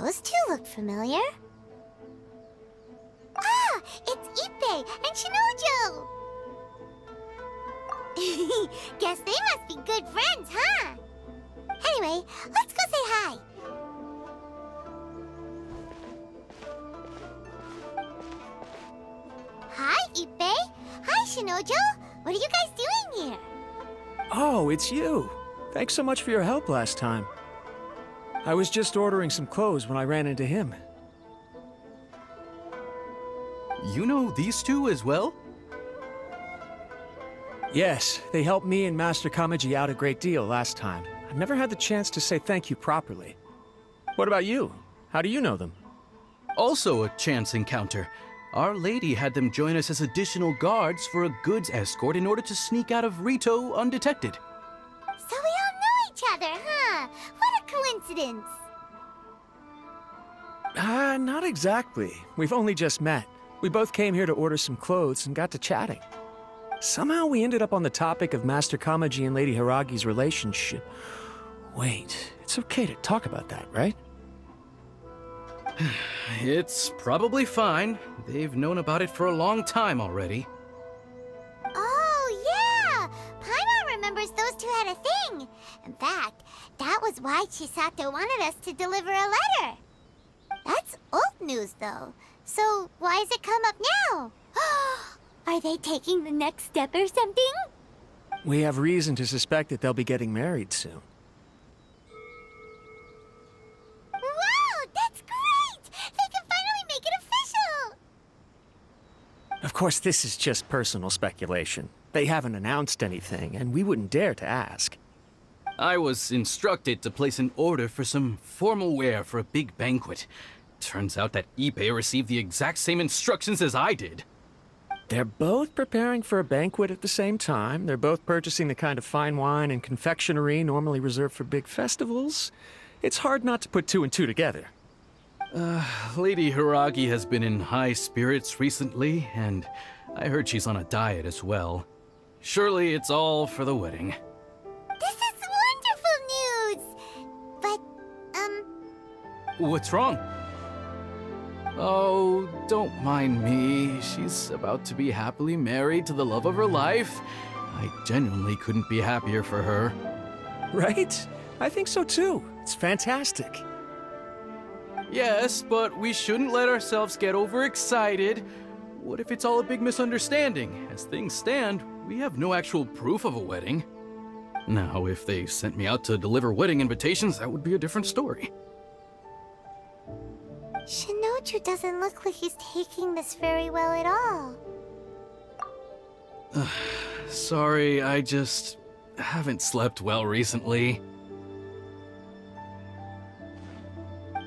Those two look familiar. Ah! It's Ippei and Shinojo! Guess they must be good friends, huh? Anyway, let's go say hi. Hi, Ippei. Hi, Shinojo. What are you guys doing here? Oh, it's you. Thanks so much for your help last time. I was just ordering some clothes when I ran into him. You know these two as well? Yes, they helped me and Master Kamaji out a great deal last time. I've never had the chance to say thank you properly. What about you? How do you know them? Also a chance encounter. Our lady had them join us as additional guards for a goods escort in order to sneak out of Rito undetected. So we all know each other, huh? What a coincidence! Not exactly. We've only just met. We both came here to order some clothes and got to chatting. Somehow we ended up on the topic of Master Kamaji and Lady Hiragi's relationship. Wait, it's okay to talk about that, right? It's probably fine. They've known about it for a long time already. Oh, yeah! Paimon remembers those two had a thing. In fact, that was why Chisato wanted us to deliver a letter. That's old news, though. So why has it come up now? Are they taking the next step or something? We have reason to suspect that they'll be getting married soon. Wow, that's great! They can finally make it official! Of course, this is just personal speculation. They haven't announced anything, and we wouldn't dare to ask. I was instructed to place an order for some formal wear for a big banquet. Turns out that Ippei received the exact same instructions as I did. They're both preparing for a banquet at the same time. They're both purchasing the kind of fine wine and confectionery normally reserved for big festivals. It's hard not to put two and two together. Lady Hiragi has been in high spirits recently, and I heard she's on a diet as well. Surely it's all for the wedding. This is wonderful news! But, What's wrong? Oh, don't mind me. She's about to be happily married to the love of her life. I genuinely couldn't be happier for her. Right? I think so too. It's fantastic. Yes, but we shouldn't let ourselves get overexcited. What if it's all a big misunderstanding? As things stand, we have no actual proof of a wedding. Now, if they sent me out to deliver wedding invitations, that would be a different story. Shinoju doesn't look like he's taking this very well at all. Sorry, I just haven't slept well recently.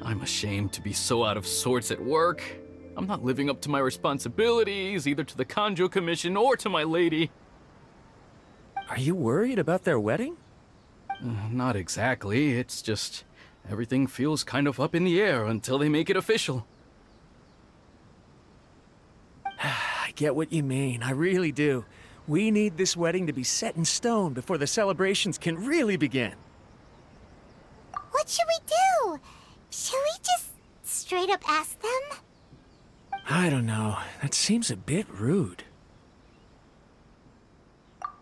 I'm ashamed to be so out of sorts at work. I'm not living up to my responsibilities, either to the Kanjo Commission or to my lady. Are you worried about their wedding? Not exactly, it's just everything feels kind of up in the air until they make it official. I get what you mean, I really do. We need this wedding to be set in stone before the celebrations can really begin. What should we do? Should we just straight up ask them? I don't know. That seems a bit rude.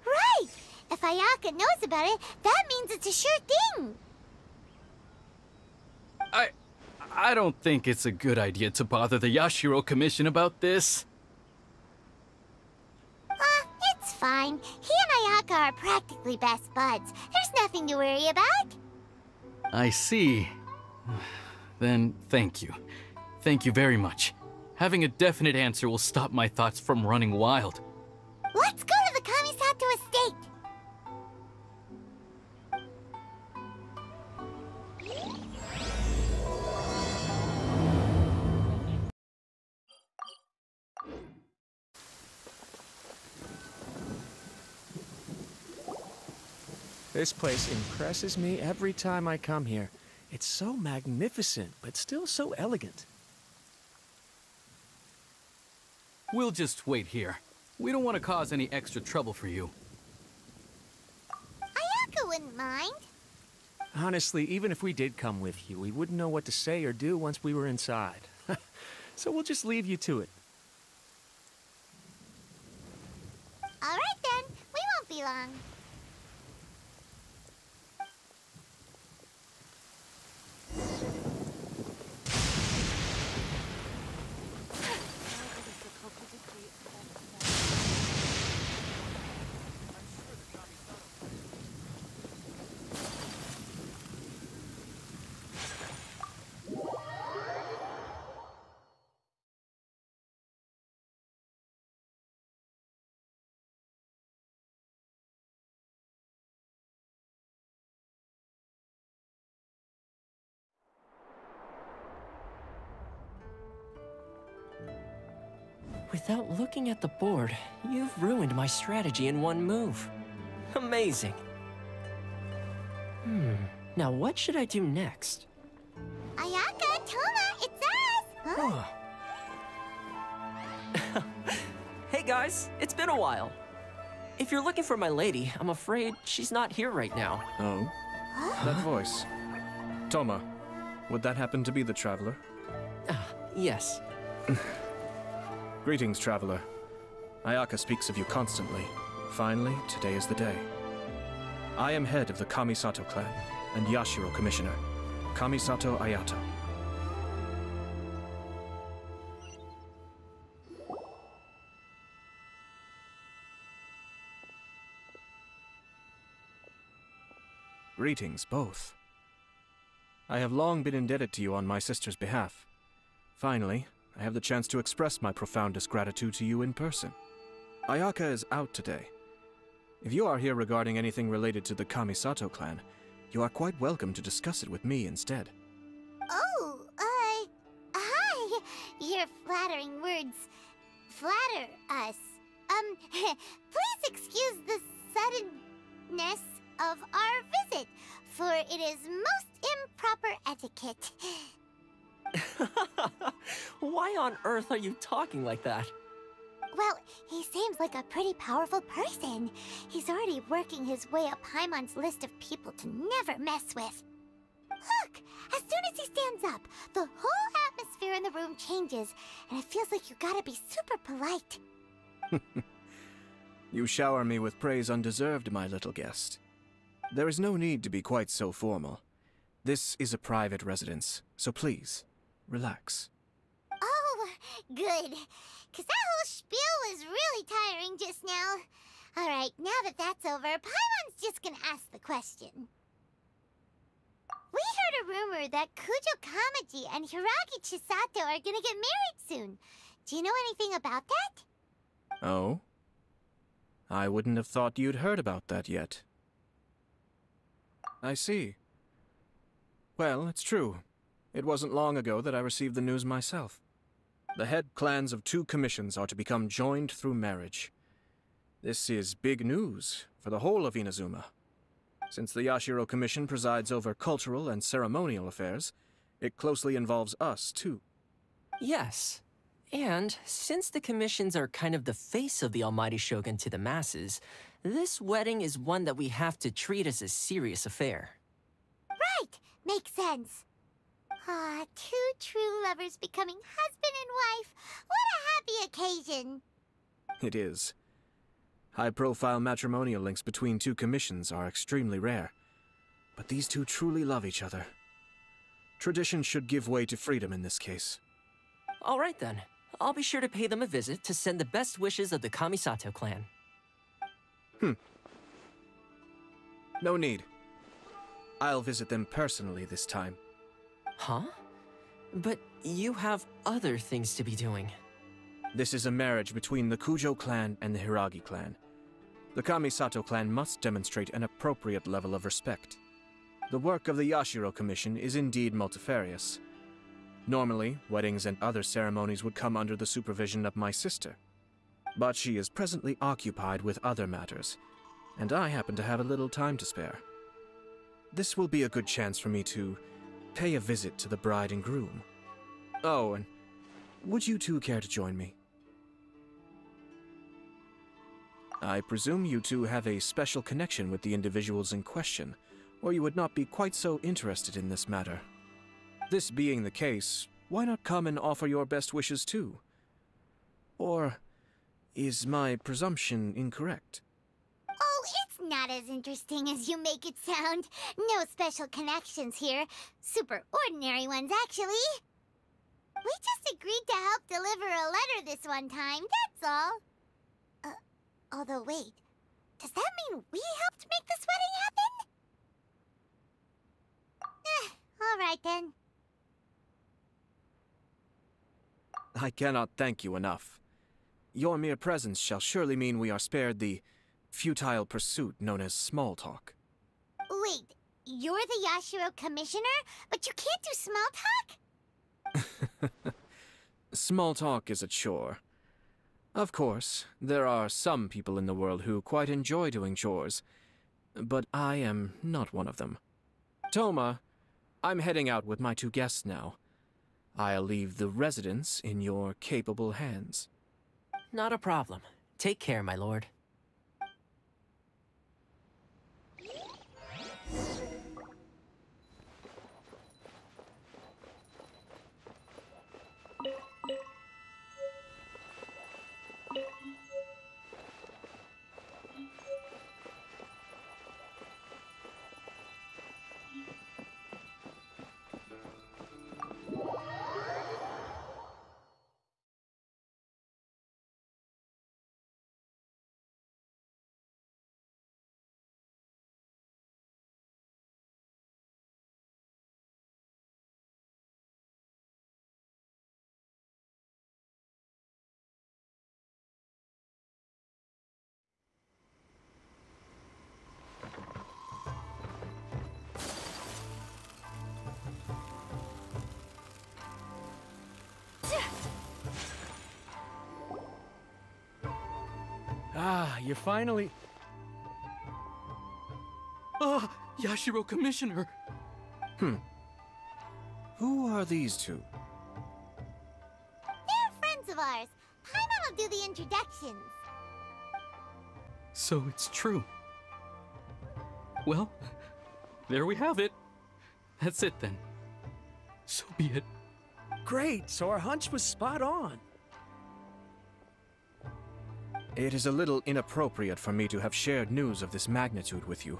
Right! If Ayaka knows about it, that means it's a sure thing! I don't think it's a good idea to bother the Yashiro Commission about this. It's fine. He and Ayaka are practically best buds. There's nothing to worry about. I see. Then thank you. Thank you very much. Having a definite answer will stop my thoughts from running wild. Let's go to the Kamisato estate! This place impresses me every time I come here. It's so magnificent, but still so elegant. We'll just wait here. We don't want to cause any extra trouble for you. Ayaka wouldn't mind. Honestly, even if we did come with you, we wouldn't know what to say or do once we were inside. So we'll just leave you to it. All right then, we won't be long. Without looking at the board, you've ruined my strategy in one move. Amazing. Now what should I do next? Ayaka, Toma, it's us! Huh? Hey guys, it's been a while. If you're looking for my lady, I'm afraid she's not here right now. Oh? That voice. Toma, would that happen to be the Traveler? Yes. Greetings, Traveler. Ayaka speaks of you constantly. Finally, today is the day. I am head of the Kamisato clan and Yashiro Commissioner, Kamisato Ayato. Greetings, both. I have long been indebted to you on my sister's behalf. Finally, I have the chance to express my profoundest gratitude to you in person. Ayaka is out today. If you are here regarding anything related to the Kamisato clan, you are quite welcome to discuss it with me instead. Oh, hi. Your flattering words flatter us. Please excuse the suddenness of our visit, for it is most improper etiquette. Why on earth are you talking like that? Well, he seems like a pretty powerful person. He's already working his way up Paimon's list of people to never mess with. Look! As soon as he stands up, the whole atmosphere in the room changes, and it feels like you gotta be super polite. You shower me with praise undeserved, my little guest. There is no need to be quite so formal. This is a private residence, so please, relax. Oh, good. 'Cause that whole spiel was really tiring just now. Alright, now that that's over, Paimon's just gonna ask the question. We heard a rumor that Kujo Kamaji and Hiragi Chisato are gonna get married soon. Do you know anything about that? Oh? I wouldn't have thought you'd heard about that yet. I see. Well, it's true. It wasn't long ago that I received the news myself. The head clans of 2 commissions are to become joined through marriage. This is big news for the whole of Inazuma. Since the Yashiro Commission presides over cultural and ceremonial affairs, it closely involves us, too. Yes. And since the commissions are kind of the face of the Almighty Shogun to the masses, this wedding is one that we have to treat as a serious affair. Right! Makes sense. Ah, 2 true lovers becoming husband and wife. What a happy occasion. It is. High-profile matrimonial links between 2 commissions are extremely rare. But these 2 truly love each other. Tradition should give way to freedom in this case. All right then. I'll be sure to pay them a visit to send the best wishes of the Kamisato clan. No need. I'll visit them personally this time. Huh? But you have other things to be doing. This is a marriage between the Kujo clan and the Hiragi clan. The Kamisato clan must demonstrate an appropriate level of respect. The work of the Yashiro Commission is indeed multifarious. Normally, weddings and other ceremonies would come under the supervision of my sister. But she is presently occupied with other matters, and I happen to have a little time to spare. This will be a good chance for me to pay a visit to the bride and groom. Oh, and would you 2 care to join me? I presume you 2 have a special connection with the individuals in question, or you would not be quite so interested in this matter. This being the case, why not come and offer your best wishes too? Or is my presumption incorrect? Oh, it's not as interesting as you make it sound. No special connections here. Super ordinary ones, actually. We just agreed to help deliver a letter this one time, that's all. Although wait, does that mean we helped make this wedding happen? All right then. I cannot thank you enough. Your mere presence shall surely mean we are spared the futile pursuit known as small talk. Wait, you're the Yashiro commissioner, but you can't do small talk? Small talk is a chore. Of course, there are some people in the world who quite enjoy doing chores, but I am not one of them. Toma, I'm heading out with my 2 guests now. I'll leave the residence in your capable hands. Not a problem. Take care, my lord. Ah, you finally... Ah, Yashiro Commissioner! Who are these 2? They're friends of ours. Paimon will do the introductions. So it's true. Well, there we have it. That's it then. So be it. Great, so our hunch was spot on. It is a little inappropriate for me to have shared news of this magnitude with you,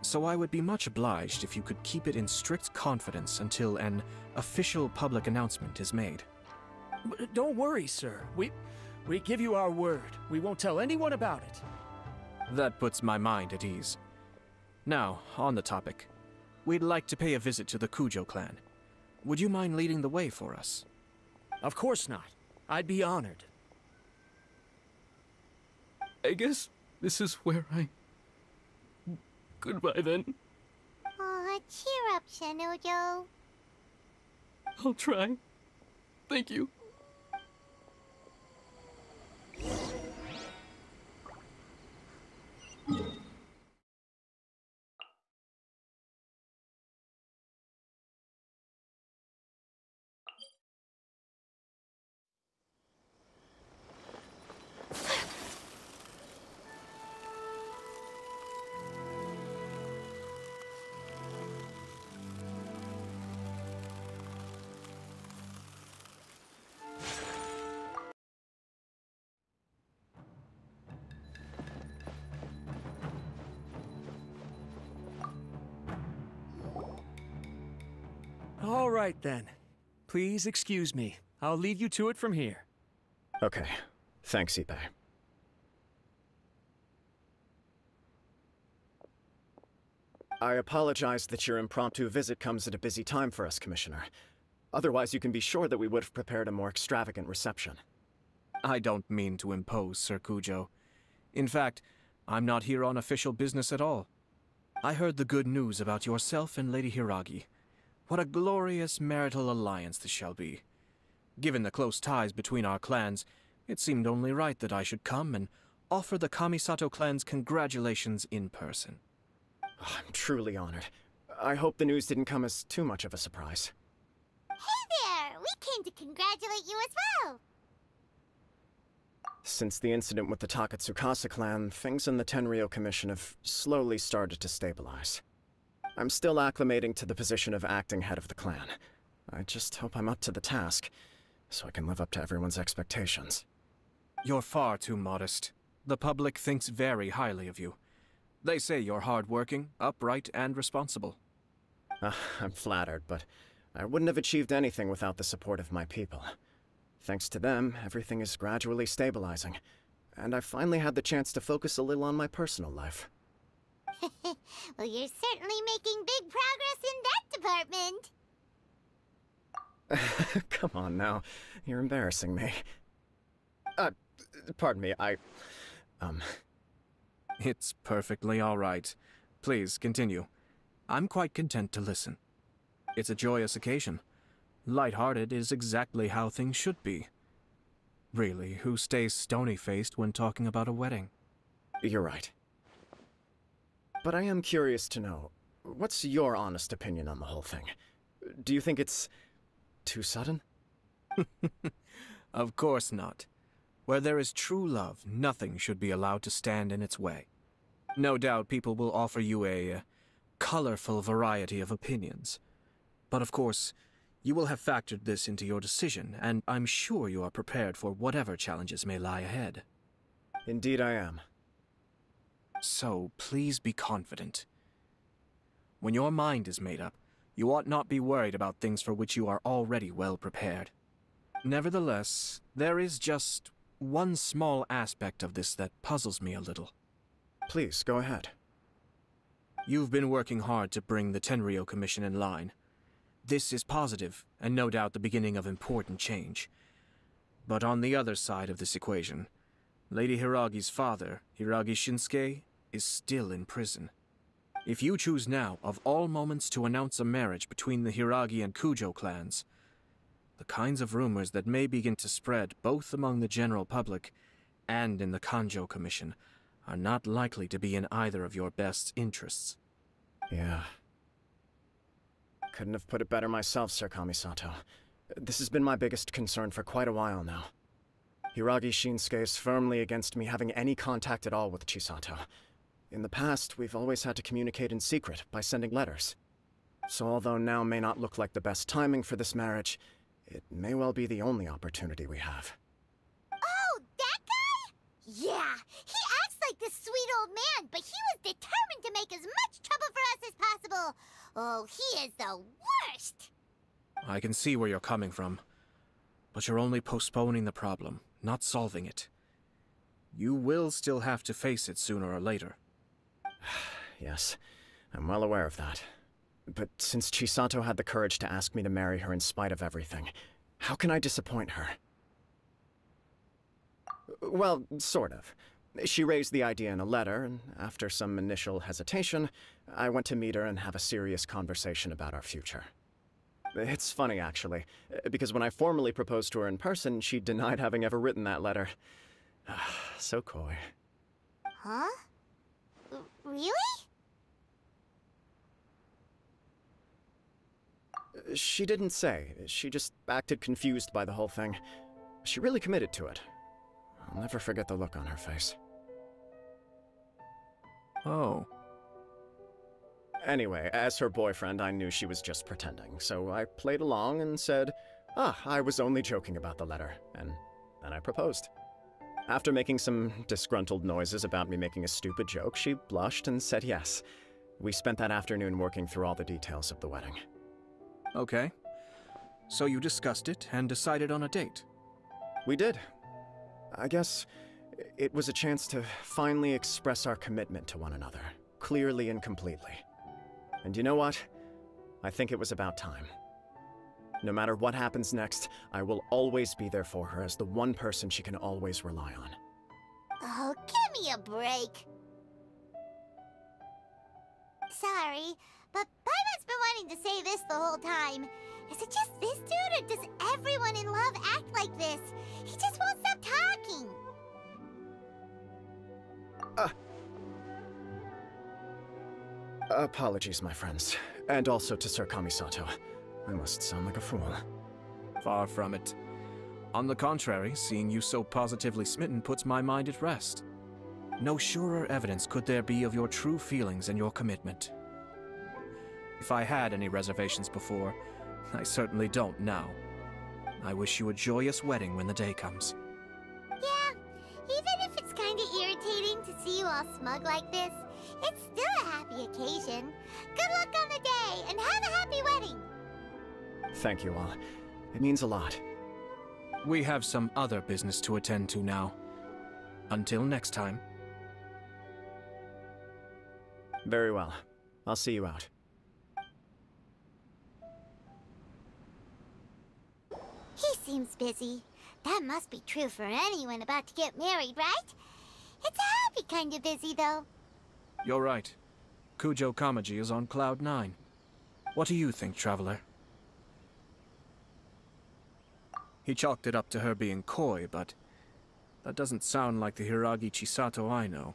so I would be much obliged if you could keep it in strict confidence until an official public announcement is made. Don't worry, sir. We give you our word. We won't tell anyone about it. That puts my mind at ease. Now, on the topic. We'd like to pay a visit to the Kujo clan. Would you mind leading the way for us? Of course not. I'd be honored. I guess this is where I... Goodbye then. Aw, cheer up, Shinojo. I'll try. Thank you. All right, then. Please excuse me. I'll leave you to it from here. Okay. Thanks, Ippei. I apologize that your impromptu visit comes at a busy time for us, Commissioner. Otherwise, you can be sure that we would have prepared a more extravagant reception. I don't mean to impose, Sir Kujo. In fact, I'm not here on official business at all. I heard the good news about yourself and Lady Hiragi. What a glorious marital alliance this shall be. Given the close ties between our clans, it seemed only right that I should come and offer the Kamisato clan's congratulations in person. I'm truly honored. I hope the news didn't come as too much of a surprise. Hey there! We came to congratulate you as well! Since the incident with the Takatsukasa clan, things in the Tenryou Commission have slowly started to stabilize. I'm still acclimating to the position of acting head of the clan. I just hope I'm up to the task, so I can live up to everyone's expectations. You're far too modest. The public thinks very highly of you. They say you're hardworking, upright, and responsible. I'm flattered, but I wouldn't have achieved anything without the support of my people. Thanks to them, everything is gradually stabilizing, and I finally had the chance to focus a little on my personal life. Well, you're certainly making big progress in that department. Come on now, you're embarrassing me. Pardon me, It's perfectly all right. Please, continue. I'm quite content to listen. It's a joyous occasion. Light-hearted is exactly how things should be. Really, who stays stony-faced when talking about a wedding? You're right. But I am curious to know, what's your honest opinion on the whole thing? Do you think it's too sudden? Of course not. Where there is true love, nothing should be allowed to stand in its way. No doubt people will offer you a colorful variety of opinions. But of course, you will have factored this into your decision, and I'm sure you are prepared for whatever challenges may lie ahead. Indeed I am. So, please be confident. When your mind is made up, you ought not be worried about things for which you are already well prepared. Nevertheless, there is just one small aspect of this that puzzles me a little. Please, go ahead. You've been working hard to bring the Tenryou Commission in line. This is positive, and no doubt the beginning of important change. But on the other side of this equation, Lady Hiragi's father, Hiragi Shinsuke, is still in prison. If you choose now, of all moments, to announce a marriage between the Hiragi and Kujo clans, the kinds of rumors that may begin to spread both among the general public and in the Kanjo Commission are not likely to be in either of your best interests. Yeah. Couldn't have put it better myself, Sir Kamisato. This has been my biggest concern for quite a while now. Hiragi Shinsuke is firmly against me having any contact at all with Chisato. In the past, we've always had to communicate in secret by sending letters. So although now may not look like the best timing for this marriage, it may well be the only opportunity we have. Oh, that guy? Yeah, he acts like this sweet old man, but he was determined to make as much trouble for us as possible. Oh, he is the worst! I can see where you're coming from, but you're only postponing the problem, not solving it. You will still have to face it sooner or later. Yes, I'm well aware of that. But since Chisato had the courage to ask me to marry her in spite of everything, how can I disappoint her? Well, sort of. She raised the idea in a letter, and after some initial hesitation, I went to meet her and have a serious conversation about our future. It's funny, actually, because when I formally proposed to her in person, she denied having ever written that letter. So coy. Huh? Really? She didn't say. She just acted confused by the whole thing. She really committed to it. I'll never forget the look on her face. Oh. Anyway, as her boyfriend, I knew she was just pretending, so I played along and said, I was only joking about the letter, and then I proposed. After making some disgruntled noises about me making a stupid joke, she blushed and said yes. We spent that afternoon working through all the details of the wedding. Okay. So you discussed it and decided on a date? We did. I guess it was a chance to finally express our commitment to one another, clearly and completely. And you know what? I think it was about time. No matter what happens next, I will always be there for her as the one person she can always rely on. Oh, give me a break. Sorry, but Paimon's been wanting to say this the whole time. Is it just this dude, or does everyone in love act like this? He just won't stop talking. Apologies, my friends. And also to Sir Kamisato. I must sound like a fool. Far from it. On the contrary, seeing you so positively smitten puts my mind at rest. No surer evidence could there be of your true feelings and your commitment. If I had any reservations before, I certainly don't now. I wish you a joyous wedding when the day comes. Yeah, even if it's kinda irritating to see you all smug like this, it's still a happy occasion. Good luck on the day, and have a happy wedding! Thank you all. It means a lot. We have some other business to attend to now. Until next time. Very well. I'll see you out. He seems busy. That must be true for anyone about to get married, right? It's a happy kind of busy, though. You're right. Kujo Kamaji is on Cloud 9. What do you think, Traveler? He chalked it up to her being coy, but that doesn't sound like the Hiragi Chisato I know.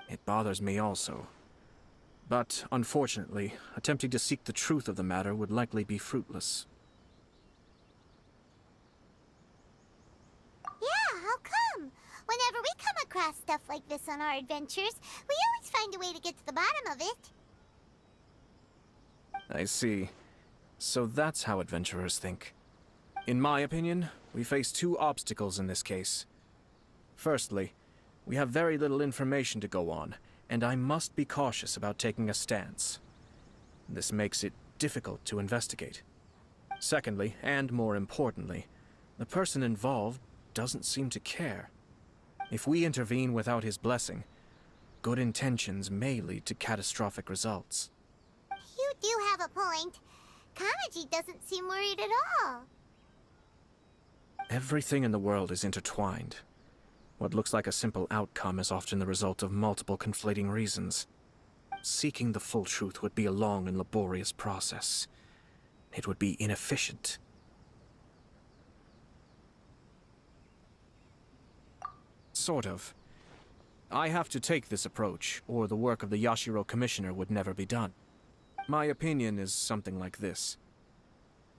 It bothers me also. But, unfortunately, attempting to seek the truth of the matter would likely be fruitless. Yeah, how come? Whenever we come across stuff like this on our adventures, we always find a way to get to the bottom of it. I see. So that's how adventurers think. In my opinion, we face two obstacles in this case. Firstly, we have very little information to go on, and I must be cautious about taking a stance. This makes it difficult to investigate. Secondly, and more importantly, the person involved doesn't seem to care. If we intervene without his blessing, good intentions may lead to catastrophic results. You do have a point. Kamaji doesn't seem worried at all. Everything in the world is intertwined. What looks like a simple outcome is often the result of multiple conflating reasons. Seeking the full truth would be a long and laborious process. It would be inefficient. Sort of. I have to take this approach, or the work of the Yashiro Commissioner would never be done. My opinion is something like this.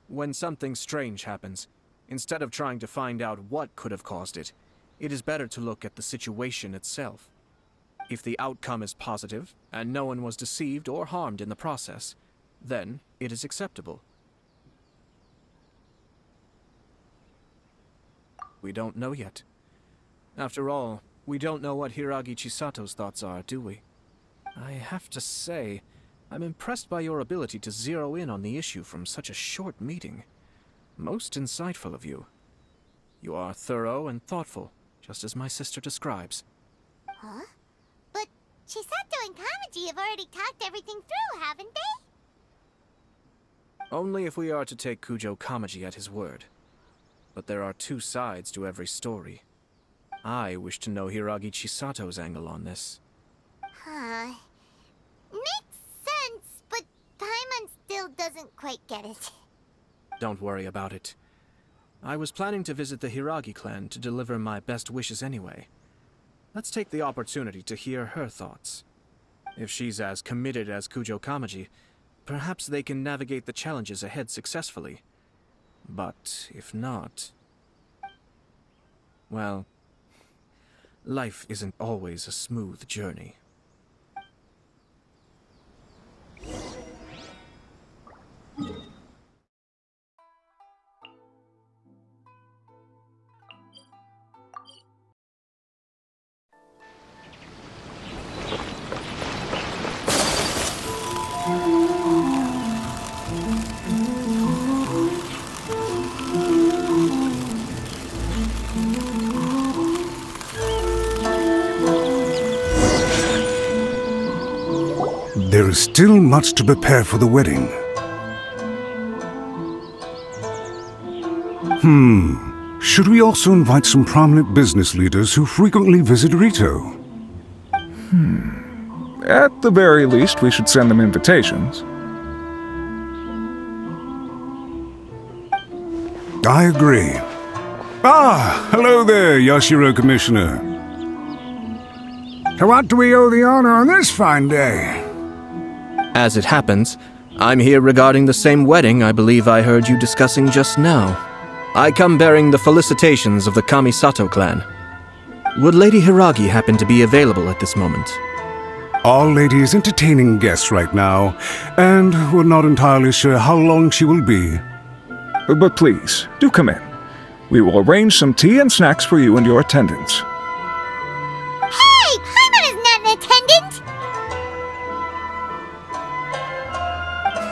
When something strange happens, instead of trying to find out what could have caused it, it is better to look at the situation itself. If the outcome is positive, and no one was deceived or harmed in the process, then it is acceptable. We don't know yet. After all, we don't know what Hiragi Chisato's thoughts are, do we? I have to say, I'm impressed by your ability to zero in on the issue from such a short meeting. Most insightful of you. You are thorough and thoughtful, just as my sister describes. Huh? But Chisato and Kamaji have already talked everything through, haven't they? Only if we are to take Kujo Kamaji at his word. But there are two sides to every story. I wish to know Hiragi Chisato's angle on this. Huh. Makes sense, but Paimon still doesn't quite get it. Don't worry about it. I was planning to visit the Hiragi clan to deliver my best wishes anyway. Let's take the opportunity to hear her thoughts. If she's as committed as Kujo Kamaji, perhaps they can navigate the challenges ahead successfully. But if not... well, life isn't always a smooth journey. There is still much to prepare for the wedding. Should we also invite some prominent business leaders who frequently visit Rito? At the very least, we should send them invitations. I agree. Ah, hello there, Yashiro Commissioner. To what do we owe the honor on this fine day? As it happens, I'm here regarding the same wedding I believe I heard you discussing just now. I come bearing the felicitations of the Kamisato clan. Would Lady Hiragi happen to be available at this moment? Our lady is entertaining guests right now, and we're not entirely sure how long she will be. But please, do come in. We will arrange some tea and snacks for you and your attendants. Hey! Paimon is not an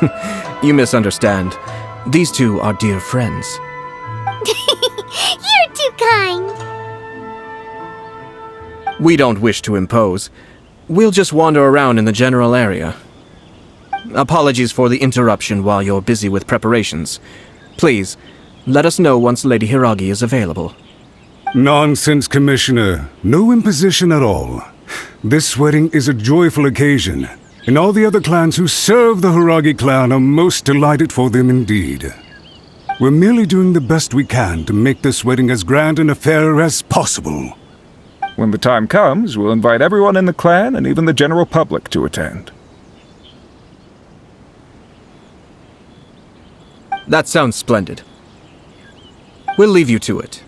attendant! You misunderstand. These two are dear friends. You're too kind. We don't wish to impose. We'll just wander around in the general area. Apologies for the interruption while you're busy with preparations. Please, let us know once Lady Hiragi is available. Nonsense, Commissioner. No imposition at all. This wedding is a joyful occasion, and all the other clans who serve the Hiragi clan are most delighted for them indeed. We're merely doing the best we can to make this wedding as grand an affair as possible. When the time comes, we'll invite everyone in the clan and even the general public to attend. That sounds splendid. We'll leave you to it.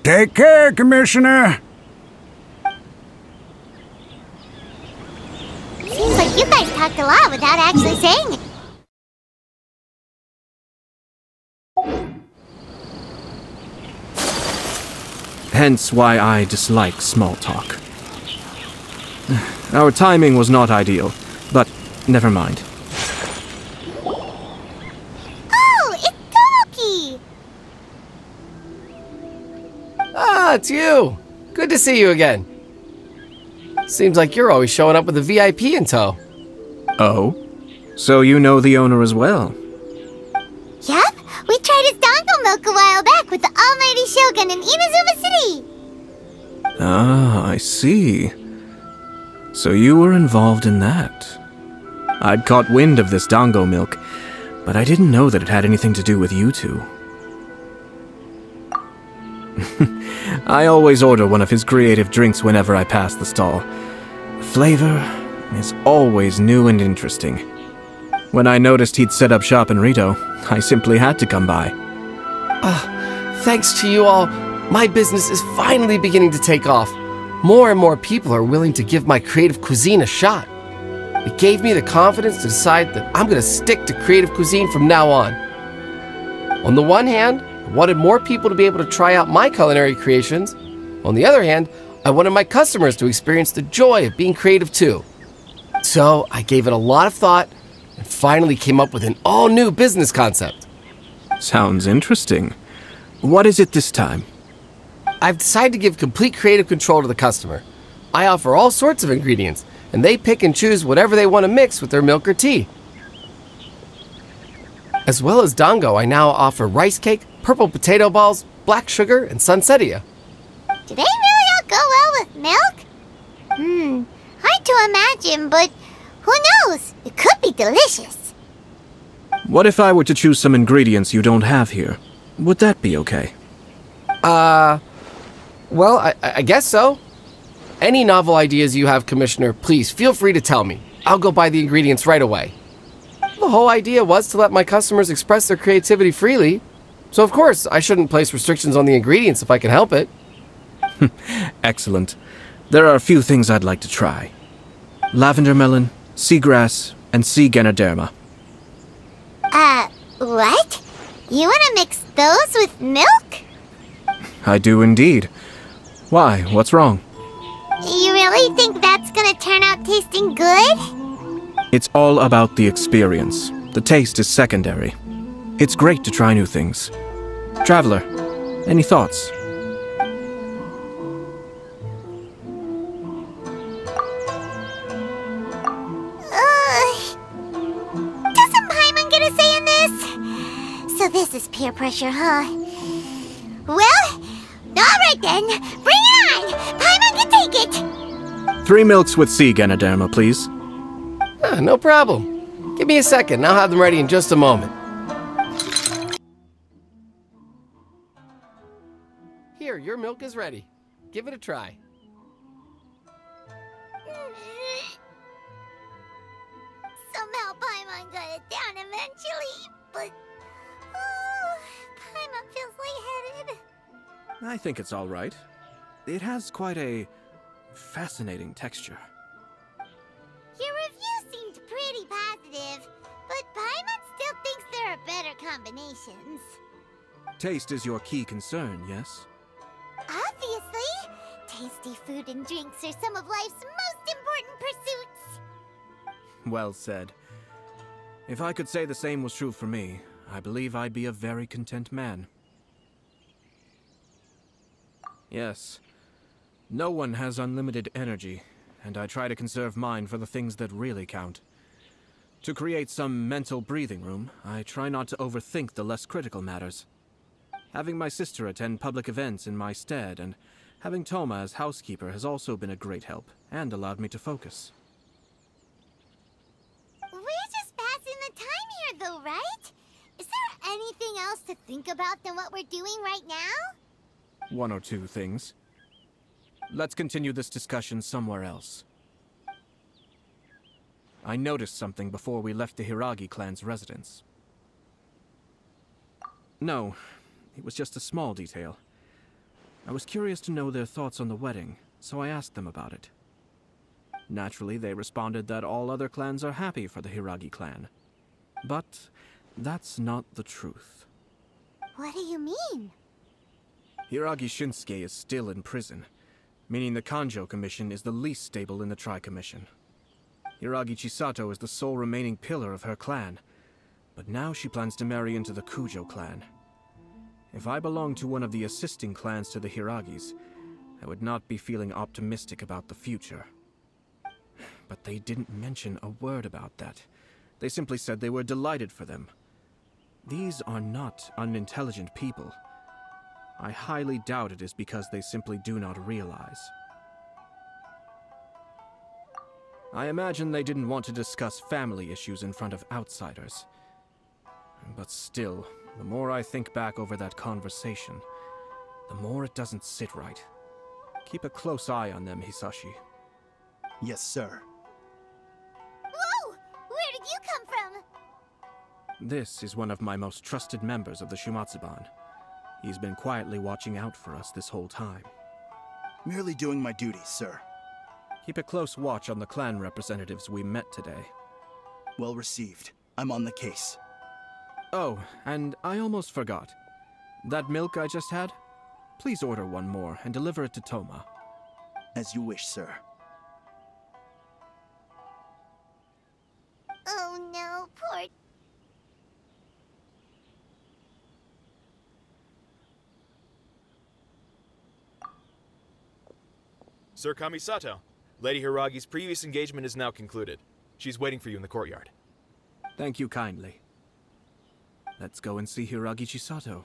Take care, Commissioner! Seems like you guys talked a lot without actually saying it. Hence why I dislike small talk. Our timing was not ideal, but never mind. Oh, it's Tomoki! Ah, it's you! Good to see you again. Seems like you're always showing up with a VIP in tow. Oh? So you know the owner as well? Yep, we tried his dango milk a while back with the almighty Shogun in Inazuma City. Ah, I see. So you were involved in that. I'd caught wind of this dango milk, but I didn't know that it had anything to do with you two. I always order one of his creative drinks whenever I pass the stall. The flavor is always new and interesting. When I noticed he'd set up shop in Rito, I simply had to come by. Thanks to you all, my business is finally beginning to take off. More and more people are willing to give my creative cuisine a shot. It gave me the confidence to decide that I'm going to stick to creative cuisine from now on. On the one hand, I wanted more people to be able to try out my culinary creations. On the other hand, I wanted my customers to experience the joy of being creative too. So I gave it a lot of thought and finally came up with an all-new business concept. Sounds interesting. What is it this time? I've decided to give complete creative control to the customer. I offer all sorts of ingredients, and they pick and choose whatever they want to mix with their milk or tea. As well as dango, I now offer rice cake, purple potato balls, black sugar, and sunsettia. Do they really all go well with milk? Hard to imagine, but who knows? It could be delicious. What if I were to choose some ingredients you don't have here? Would that be okay? Well, I guess so. Any novel ideas you have, Commissioner, please feel free to tell me. I'll go buy the ingredients right away. The whole idea was to let my customers express their creativity freely. So of course, I shouldn't place restrictions on the ingredients if I can help it. Excellent. There are a few things I'd like to try. Lavender melon, seagrass, and sea ganoderma. What? You want to mix those with milk? I do indeed. Why? What's wrong? You really think that's gonna turn out tasting good? It's all about the experience. The taste is secondary. It's great to try new things. Traveler, any thoughts? Doesn't Paimon get a say in this? So this is peer pressure, huh? Well, alright then. Bring it on! Paimon can take it! 3 milks with sea ganoderma, please. No problem. Give me a second, I'll have them ready in just a moment. Here, your milk is ready. Give it a try. Somehow Paimon got it down eventually, but... Paimon feels lightheaded. I think it's all right. It has quite a fascinating texture. Your review seemed pretty positive, but Paimon still thinks there are better combinations. Taste is your key concern, yes? Obviously! Tasty food and drinks are some of life's most important pursuits! Well said. If I could say the same was true for me, I believe I'd be a very content man. Yes. No one has unlimited energy, and I try to conserve mine for the things that really count. To create some mental breathing room, I try not to overthink the less critical matters. Having my sister attend public events in my stead, and having Toma as housekeeper has also been a great help, and allowed me to focus. We're just passing the time here though, right? Is there anything else to think about than what we're doing right now? One or two things. Let's continue this discussion somewhere else. I noticed something before we left the Hiragi clan's residence. No, it was just a small detail. I was curious to know their thoughts on the wedding, so I asked them about it. Naturally, they responded that all other clans are happy for the Hiragi clan. But that's not the truth. What do you mean? Hiragi Shinsuke is still in prison, meaning the Kanjo Commission is the least stable in the Tri-Commission. Hiragi Chisato is the sole remaining pillar of her clan, but now she plans to marry into the Kujo clan. If I belonged to one of the assisting clans to the Hiragis, I would not be feeling optimistic about the future. But they didn't mention a word about that. They simply said they were delighted for them. These are not unintelligent people. I highly doubt it is because they simply do not realize. I imagine they didn't want to discuss family issues in front of outsiders. But still, the more I think back over that conversation, the more it doesn't sit right. Keep a close eye on them, Hisashi. Yes, sir. Whoa! Where did you come from? This is one of my most trusted members of the Shumatsuban. He's been quietly watching out for us this whole time. Merely doing my duties, sir. Keep a close watch on the clan representatives we met today. Well received. I'm on the case. Oh, and I almost forgot. That milk I just had? Please order one more and deliver it to Toma. As you wish, sir. Oh no, poor... Sir Kamisato, Lady Hiragi's previous engagement is now concluded. She's waiting for you in the courtyard. Thank you kindly. Let's go and see Hiragi Chisato.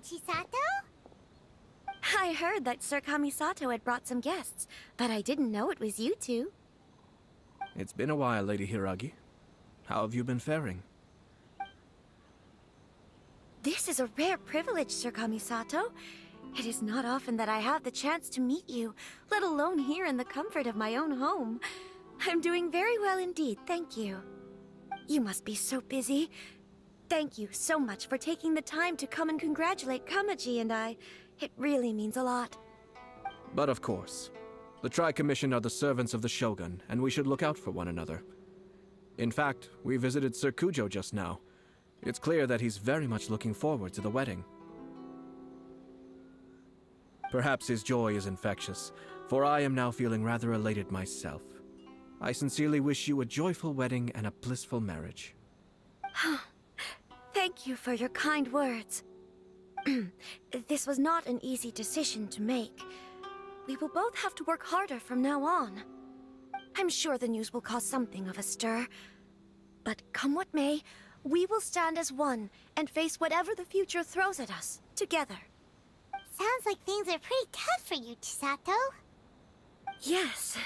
Chisato? I heard that Sir Kamisato had brought some guests, but I didn't know it was you two. It's been a while, Lady Hiragi. How have you been faring? This is a rare privilege, Sir Kamisato. It is not often that I have the chance to meet you, let alone here in the comfort of my own home. I'm doing very well indeed, thank you. You must be so busy. Thank you so much for taking the time to come and congratulate Kamaji and I. It really means a lot. But of course. The Tri-Commission are the servants of the Shogun, and we should look out for one another. In fact, we visited Sir Kujo just now. It's clear that he's very much looking forward to the wedding. Perhaps his joy is infectious, for I am now feeling rather elated myself. I sincerely wish you a joyful wedding and a blissful marriage. Thank you for your kind words. This was not an easy decision to make. We will both have to work harder from now on. I'm sure the news will cause something of a stir. But come what may, We will stand as one and face whatever the future throws at us, together. Sounds like things are pretty tough for you, Chisato. Yes.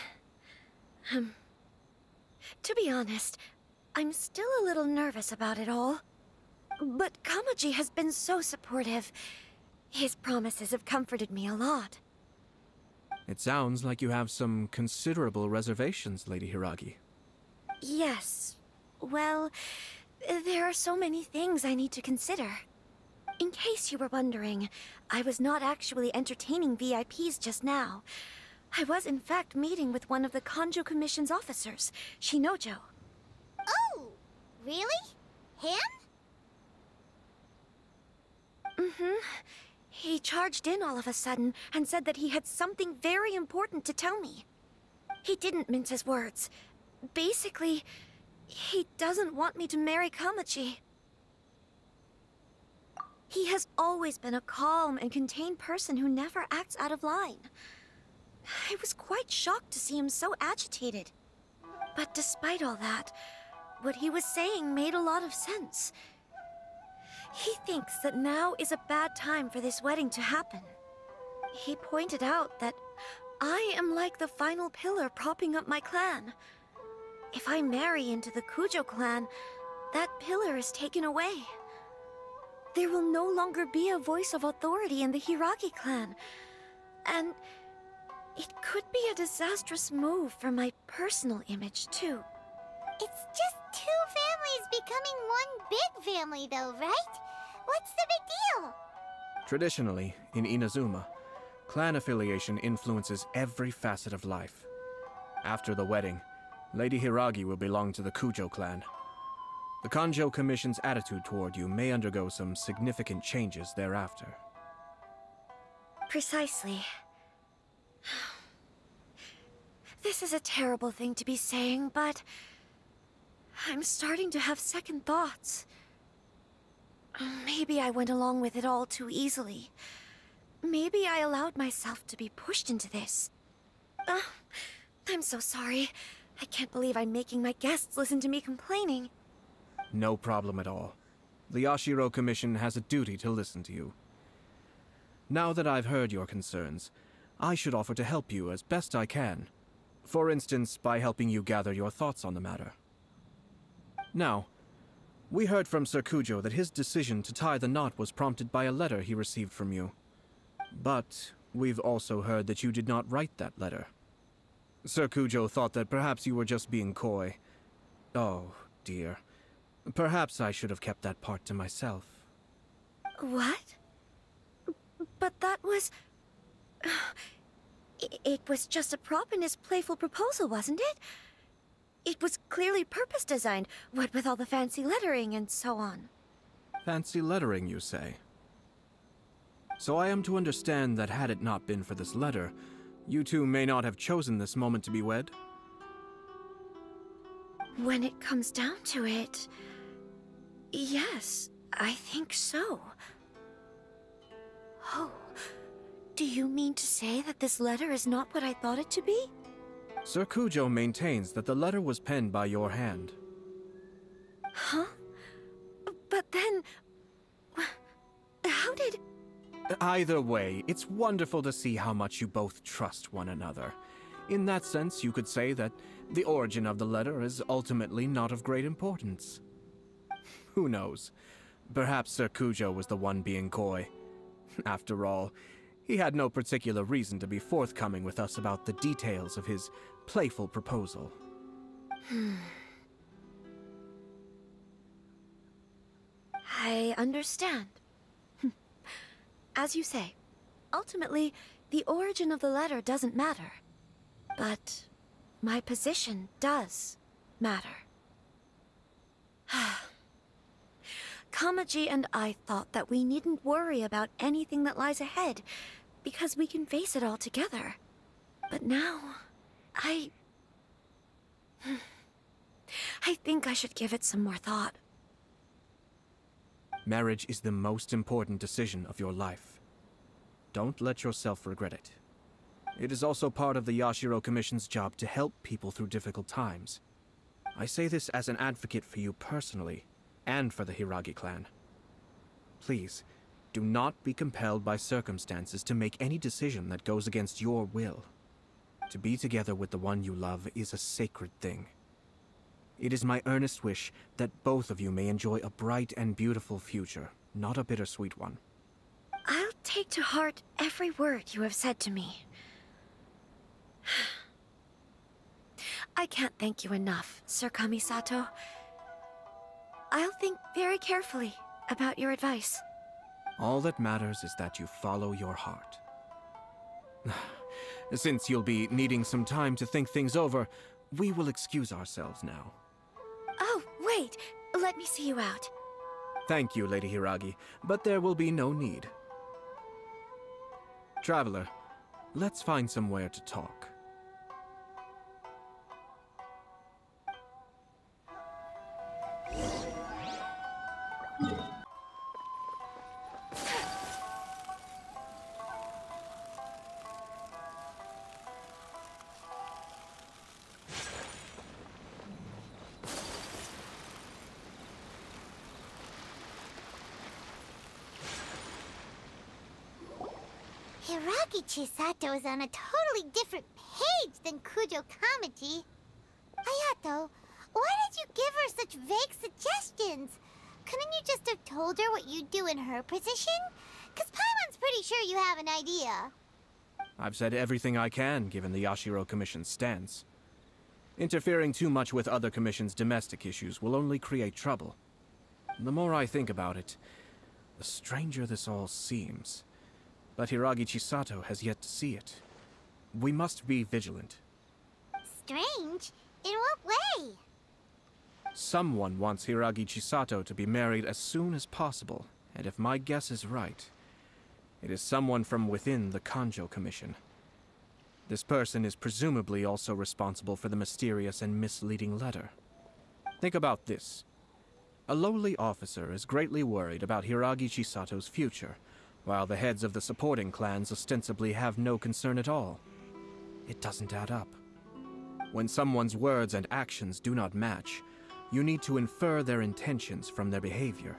To be honest, I'm still a little nervous about it all. But Kamaji has been so supportive. His promises have comforted me a lot. It sounds like you have some considerable reservations, Lady Hiragi. Yes. Well, there are so many things I need to consider. In case you were wondering, I was not actually entertaining VIPs just now. I was in fact meeting with one of the Kanjo Commission's officers, Shinojo. Oh, really? Him? Mm-hmm. He charged in all of a sudden and said that he had something very important to tell me. He didn't mince his words. Basically, he doesn't want me to marry Kamaji. He has always been a calm and contained person who never acts out of line. I was quite shocked to see him so agitated. But despite all that, what he was saying made a lot of sense. He thinks that now is a bad time for this wedding to happen. He pointed out that I am like the final pillar propping up my clan. If I marry into the Kujo clan, that pillar is taken away. There will no longer be a voice of authority in the Hiragi clan. And it could be a disastrous move for my personal image, too. It's just two families becoming one big family, though, right? What's the big deal? Traditionally, in Inazuma, clan affiliation influences every facet of life. After the wedding, Lady Hiragi will belong to the Kujo clan. The Kanjo Commission's attitude toward you may undergo some significant changes thereafter. Precisely. This is a terrible thing to be saying, but I'm starting to have second thoughts. Maybe I went along with it all too easily. Maybe I allowed myself to be pushed into this. I'm so sorry. I can't believe I'm making my guests listen to me complaining. No problem at all. The Yashiro Commission has a duty to listen to you. Now that I've heard your concerns, I should offer to help you as best I can. For instance, by helping you gather your thoughts on the matter. Now, we heard from Sir Kujo that his decision to tie the knot was prompted by a letter he received from you. But we've also heard that you did not write that letter. Sir Kujo thought that perhaps you were just being coy. Oh, dear. Perhaps I should have kept that part to myself. What? But that was... It was just a prop in his playful proposal, wasn't it? It was clearly purpose-designed, what with all the fancy lettering and so on. Fancy lettering, you say? So I am to understand that had it not been for this letter, you two may not have chosen this moment to be wed? When it comes down to it... yes, I think so. Oh, do you mean to say that this letter is not what I thought it to be? Sir Kujo maintains that the letter was penned by your hand. Huh? But then... how did... Either way, it's wonderful to see how much you both trust one another. In that sense, you could say that the origin of the letter is ultimately not of great importance. Who knows? Perhaps Sir Kujo was the one being coy. After all, he had no particular reason to be forthcoming with us about the details of his playful proposal. I understand. As you say, ultimately, the origin of the letter doesn't matter. But my position does matter. Kamaji and I thought that we needn't worry about anything that lies ahead, because we can face it all together. But now, I think I should give it some more thought. Marriage is the most important decision of your life. Don't let yourself regret it. It is also part of the Yashiro Commission's job to help people through difficult times. I say this as an advocate for you personally, and for the Hiragi clan. Please, do not be compelled by circumstances to make any decision that goes against your will. To be together with the one you love is a sacred thing. It is my earnest wish that both of you may enjoy a bright and beautiful future, not a bittersweet one. I'll take to heart every word you have said to me. I can't thank you enough, Sir Kamisato. I'll think very carefully about your advice. All that matters is that you follow your heart. Since you'll be needing some time to think things over, we will excuse ourselves now. Oh, wait! Let me see you out. Thank you, Lady Hiragi, but there will be no need. Traveler, let's find somewhere to talk. Hiragi Chisato is on a totally different page than Kujo Kamaji. Ayato, why did you give her such vague suggestions? Couldn't you just have told her what you'd do in her position? 'Cause Paimon's pretty sure you have an idea. I've said everything I can, given the Yashiro Commission's stance. Interfering too much with other commissions' domestic issues will only create trouble. The more I think about it, the stranger this all seems. But Hiragi Chisato has yet to see it. We must be vigilant. Strange? In what way? Someone wants Hiragi Chisato to be married as soon as possible, and if my guess is right, it is someone from within the Kanjo Commission. This person is presumably also responsible for the mysterious and misleading letter. Think about this. A lowly officer is greatly worried about Hiragi Chisato's future, while the heads of the supporting clans ostensibly have no concern at all. It doesn't add up. When someone's words and actions do not match, you need to infer their intentions from their behavior.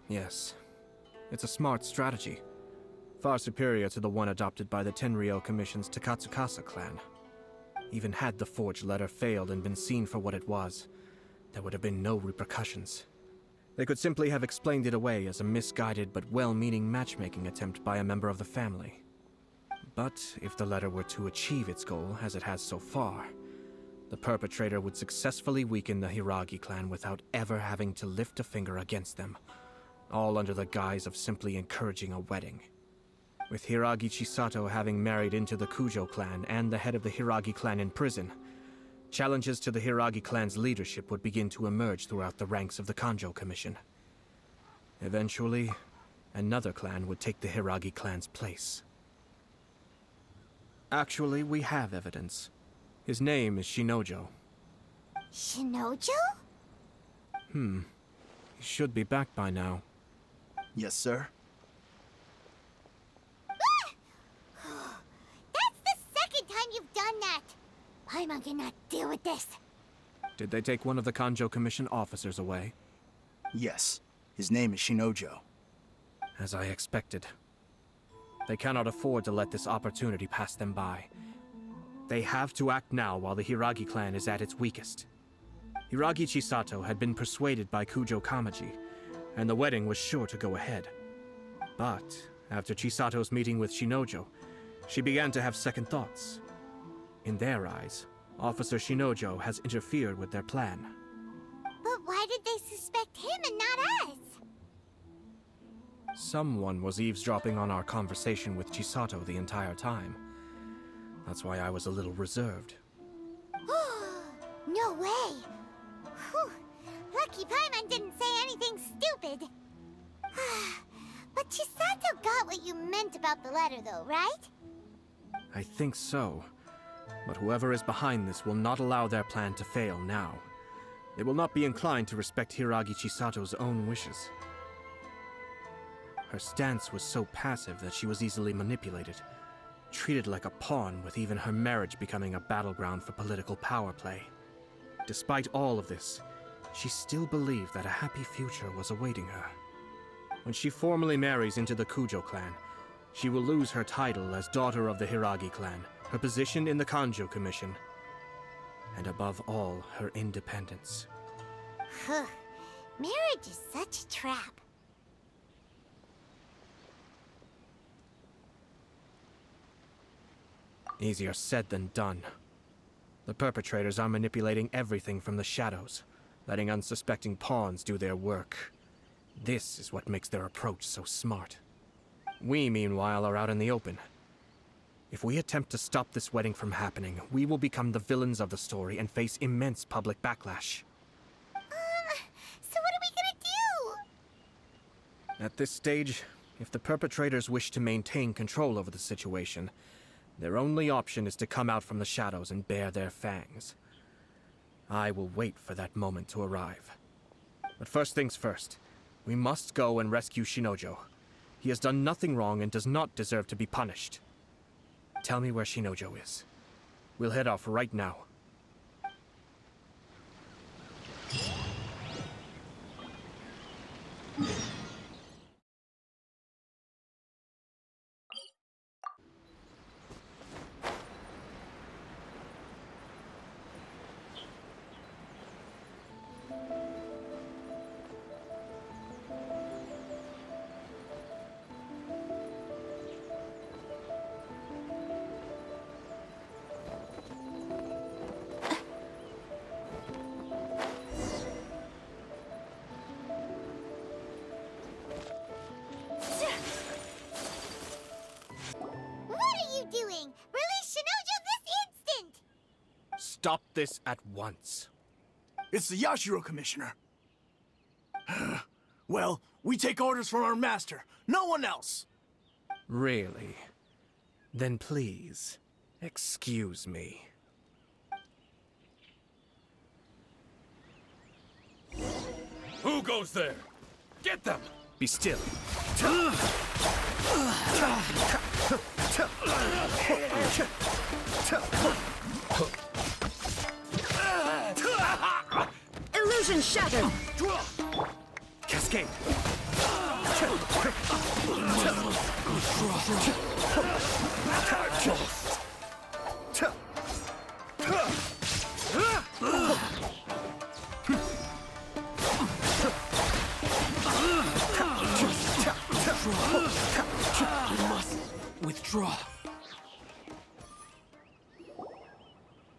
Yes, it's a smart strategy, far superior to the one adopted by the Tenryou Commission's Takatsukasa clan. Even had the forged letter failed and been seen for what it was, there would have been no repercussions. They could simply have explained it away as a misguided but well-meaning matchmaking attempt by a member of the family. But if the letter were to achieve its goal, as it has so far, the perpetrator would successfully weaken the Hiragi clan without ever having to lift a finger against them, all under the guise of simply encouraging a wedding. With Hiragi Chisato having married into the Kujo clan and the head of the Hiragi clan in prison, challenges to the Hiragi clan's leadership would begin to emerge throughout the ranks of the Kanjo Commission. Eventually, another clan would take the Hiragi clan's place. Actually, we have evidence. His name is Shinojo. Shinojo? He should be back by now. Yes, sir. That's the second time you've done that! Paimon cannot deal with this. Did they take one of the Kanjo Commission officers away? Yes. His name is Shinojo. As I expected. They cannot afford to let this opportunity pass them by. They have to act now while the Hiragi clan is at its weakest. Hiragi Chisato had been persuaded by Kujo Kamaji, and the wedding was sure to go ahead. But after Chisato's meeting with Shinojo, she began to have second thoughts. In their eyes, Officer Shinojo has interfered with their plan. But why did they suspect him and not us? Someone was eavesdropping on our conversation with Chisato the entire time. That's why I was a little reserved. No way! Whew. Lucky Paimon didn't say anything stupid. But Chisato got what you meant about the letter though, right? I think so. But whoever is behind this will not allow their plan to fail now. They will not be inclined to respect Hiragi Chisato's own wishes. Her stance was so passive that she was easily manipulated. treated like a pawn, with even her marriage becoming a battleground for political power play. Despite all of this, she still believed that a happy future was awaiting her. When she formally marries into the Kujo clan, she will lose her title as daughter of the Hiragi clan, her position in the Kanjo Commission, and above all, her independence. Marriage is such a trap. Easier said than done. The perpetrators are manipulating everything from the shadows, letting unsuspecting pawns do their work. This is what makes their approach so smart. We, meanwhile, are out in the open. If we attempt to stop this wedding from happening, we will become the villains of the story and face immense public backlash. So what are we gonna do? At this stage, if the perpetrators wish to maintain control over the situation, their only option is to come out from the shadows and bare their fangs. I will wait for that moment to arrive. But first things first, we must go and rescue Shinojo. He has done nothing wrong and does not deserve to be punished. Tell me where Shinojo is. We'll head off right now. Doing? Release Shinojo this instant! Stop this at once. It's the Yashiro Commissioner. Well, we take orders from our master, no one else. Really? Then please, excuse me. Who goes there? Get them! Be still. Illusion shattered! Cascade! Withdraw.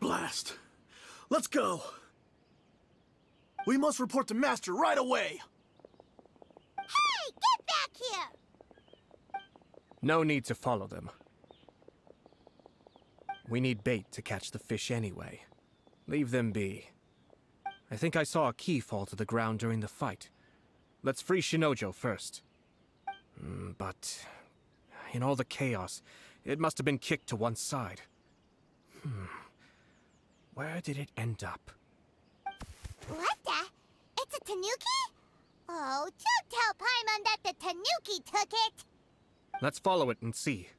Blast. Let's go. We must report to Master right away. Hey, get back here! No need to follow them. We need bait to catch the fish anyway. Leave them be. I think I saw a key fall to the ground during the fight. Let's free Shinojo first. But in all the chaos, it must have been kicked to one side. Where did it end up? What the? It's a tanuki? Oh, don't tell Paimon that the tanuki took it! Let's follow it and see.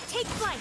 Take flight!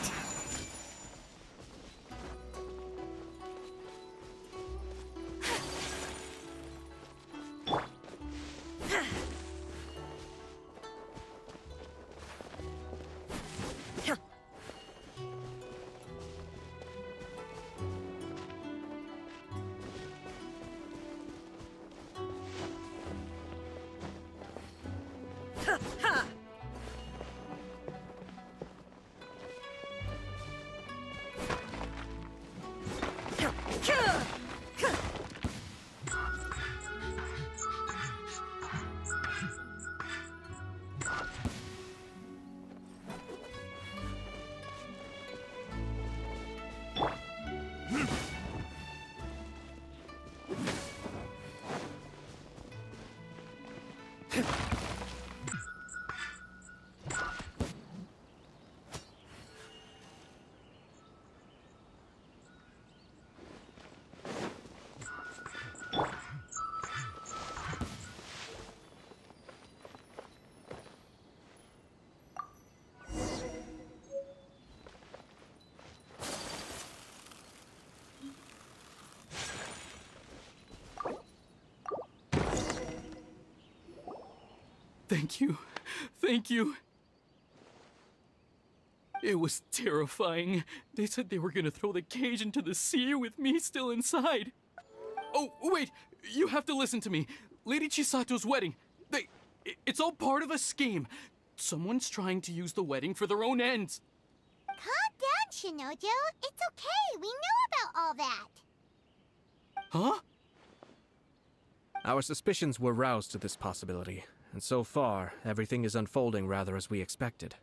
Thank you. Thank you. It was terrifying. They said they were gonna throw the cage into the sea with me still inside. Oh, wait! You have to listen to me. Lady Chisato's wedding. It's all part of a scheme. Someone's trying to use the wedding for their own ends. Calm down, Shinojo. It's okay. We know about all that. Huh? Our suspicions were roused to this possibility, and so far, everything is unfolding rather as we expected.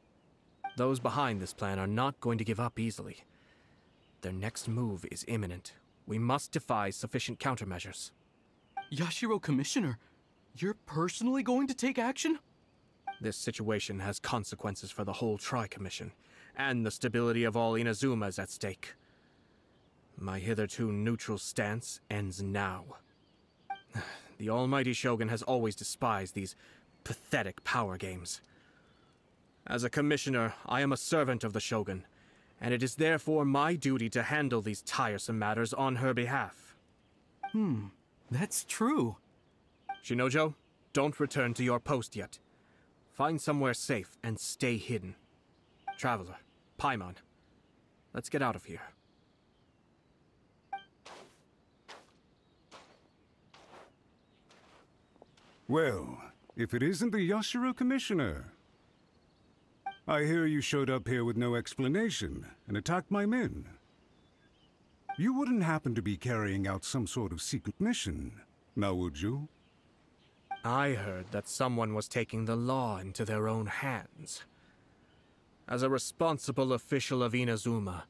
Those behind this plan are not going to give up easily. Their next move is imminent. We must devise sufficient countermeasures. Yashiro Commissioner, you're personally going to take action? This situation has consequences for the whole Tri-Commission, and the stability of all Inazuma is at stake. My hitherto neutral stance ends now. The almighty Shogun has always despised these pathetic power games. As a commissioner, I am a servant of the Shogun, and it is therefore my duty to handle these tiresome matters on her behalf. That's true. Shinojo, don't return to your post yet. Find somewhere safe and stay hidden. Traveler, Paimon, let's get out of here. Well, if it isn't the Yashiro Commissioner. I hear you showed up here with no explanation and attacked my men. You wouldn't happen to be carrying out some sort of secret mission, now would you? I heard that someone was taking the law into their own hands. As a responsible official of Inazuma,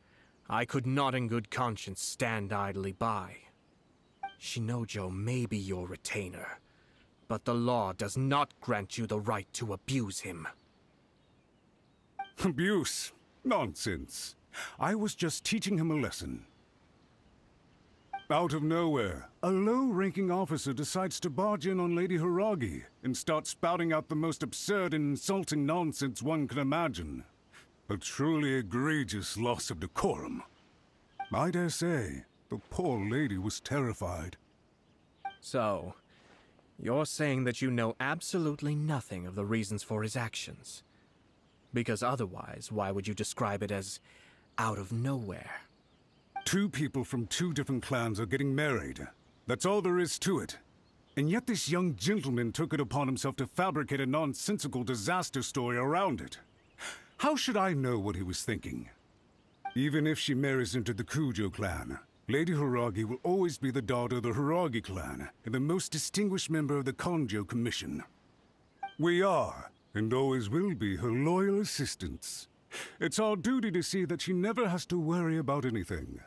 I could not in good conscience stand idly by. Shinojo may be your retainer, but the law does not grant you the right to abuse him. Abuse? Nonsense. I was just teaching him a lesson. Out of nowhere, a low-ranking officer decides to barge in on Lady Hiragi and start spouting out the most absurd and insulting nonsense one can imagine. A truly egregious loss of decorum. I dare say, the poor lady was terrified. So, you're saying that you know absolutely nothing of the reasons for his actions? Because otherwise, why would you describe it as out of nowhere? Two people from two different clans are getting married. That's all there is to it. And yet this young gentleman took it upon himself to fabricate a nonsensical disaster story around it. How should I know what he was thinking? Even if she marries into the Kujo clan, Lady Hiragi will always be the daughter of the Hiragi clan and the most distinguished member of the Konjo Commission. We are, and always will be, her loyal assistants. It's our duty to see that she never has to worry about anything.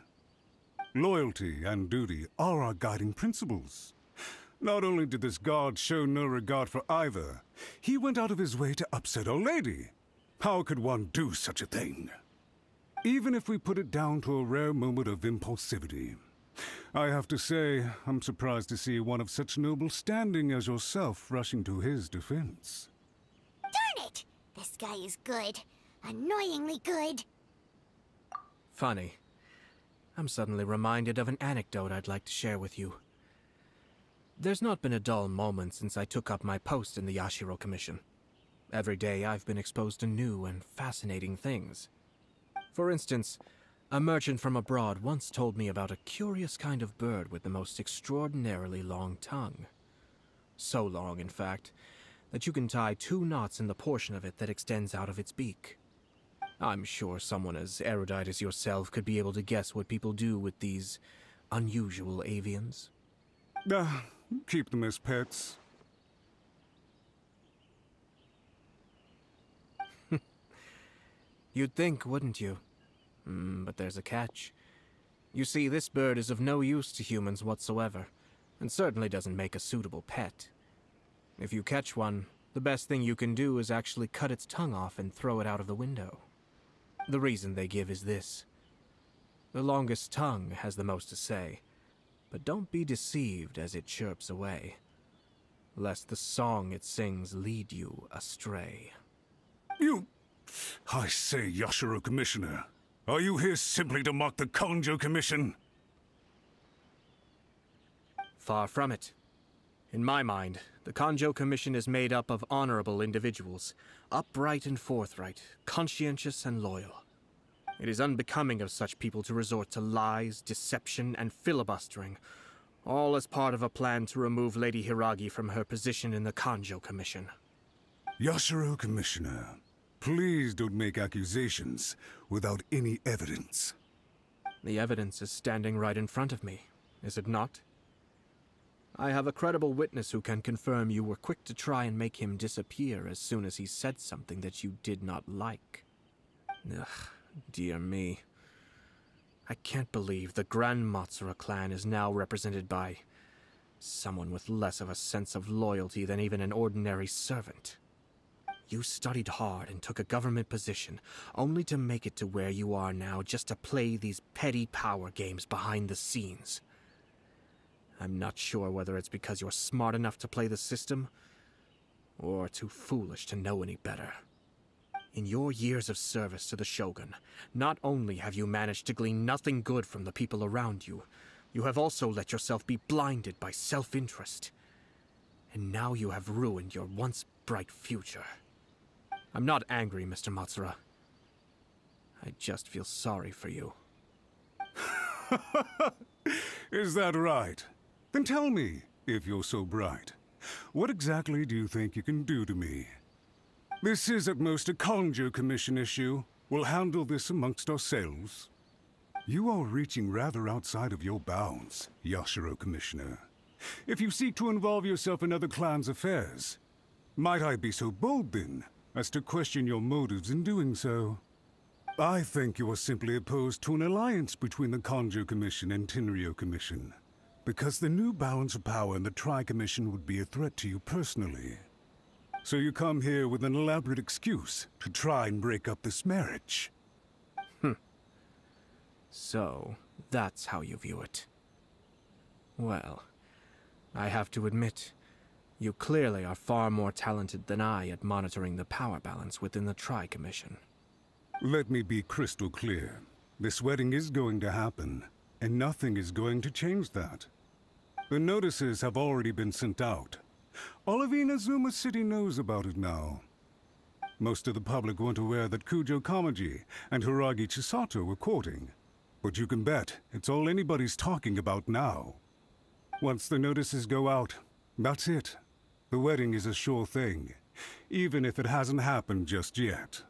Loyalty and duty are our guiding principles. Not only did this guard show no regard for either, he went out of his way to upset our lady. How could one do such a thing? Even if we put it down to a rare moment of impulsivity. I have to say, I'm surprised to see one of such noble standing as yourself rushing to his defense. Darn it! This guy is good. Annoyingly good. Funny. I'm suddenly reminded of an anecdote I'd like to share with you. There's not been a dull moment since I took up my post in the Yashiro Commission. Every day I've been exposed to new and fascinating things. For instance, a merchant from abroad once told me about a curious kind of bird with the most extraordinarily long tongue. So long, in fact, that you can tie 2 knots in the portion of it that extends out of its beak. I'm sure someone as erudite as yourself could be able to guess what people do with these unusual avians. Keep them as pets. You'd think, wouldn't you? But there's a catch. You see, this bird is of no use to humans whatsoever, and certainly doesn't make a suitable pet. If you catch one, the best thing you can do is actually cut its tongue off and throw it out of the window. The reason they give is this. The longest tongue has the most to say, but don't be deceived as it chirps away, lest the song it sings lead you astray. I say, Yashiro Commissioner, are you here simply to mock the Konjo Commission? Far from it. In my mind, the Kanjo Commission is made up of honorable individuals, upright and forthright, conscientious and loyal. It is unbecoming of such people to resort to lies, deception, and filibustering, all as part of a plan to remove Lady Hiragi from her position in the Kanjo Commission. Yashiro Commissioner, please don't make accusations without any evidence. The evidence is standing right in front of me, is it not? I have a credible witness who can confirm you were quick to try and make him disappear as soon as he said something that you did not like. Ugh, dear me. I can't believe the Grand Matsura clan is now represented by someone with less of a sense of loyalty than even an ordinary servant. You studied hard and took a government position, only to make it to where you are now just to play these petty power games behind the scenes. I'm not sure whether it's because you're smart enough to play the system, or too foolish to know any better. In your years of service to the Shogun, not only have you managed to glean nothing good from the people around you, you have also let yourself be blinded by self-interest. And now you have ruined your once bright future. I'm not angry, Mr. Matsura. I just feel sorry for you. Is that right? Then tell me, if you're so bright, what exactly do you think you can do to me? This is at most a Kanjo Commission issue. We'll handle this amongst ourselves. You are reaching rather outside of your bounds, Yashiro Commissioner. If you seek to involve yourself in other clans' affairs, might I be so bold then, as to question your motives in doing so? I think you are simply opposed to an alliance between the Kanjo Commission and Tenryo Commission, because the new balance of power in the Tri-Commission would be a threat to you personally. So you come here with an elaborate excuse to try and break up this marriage. So, that's how you view it. Well, I have to admit, you clearly are far more talented than I at monitoring the power balance within the Tri-Commission. Let me be crystal clear. This wedding is going to happen, and nothing is going to change that. The notices have already been sent out. All of Inazuma City knows about it now. Most of the public weren't aware that Kujo Kamaji and Hiragi Chisato were courting, but you can bet it's all anybody's talking about now. Once the notices go out, that's it. The wedding is a sure thing, even if it hasn't happened just yet.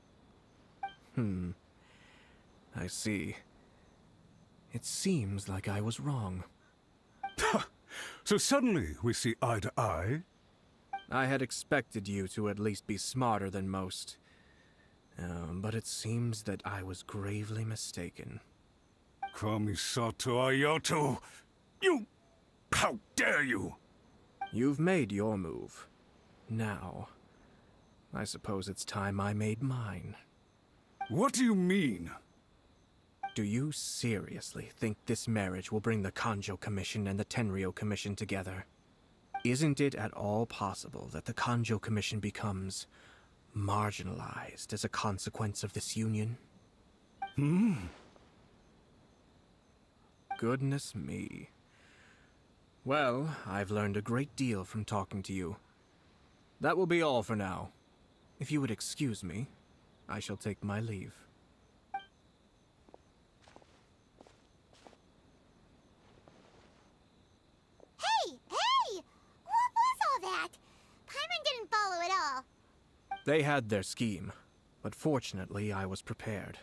I see. It seems like I was wrong. So suddenly we see eye to eye? I had expected you to at least be smarter than most. But it seems that I was gravely mistaken. Kamisato Ayato! You... How dare you! You've made your move. Now, I suppose it's time I made mine. What do you mean? Do you seriously think this marriage will bring the Kanjo Commission and the Tenryo Commission together? Isn't it at all possible that the Kanjo Commission becomes marginalized as a consequence of this union? Goodness me. Well, I've learned a great deal from talking to you. That will be all for now. If you would excuse me, I shall take my leave. Hey! What was all that? Paimon didn't follow at all. They had their scheme, but fortunately I was prepared.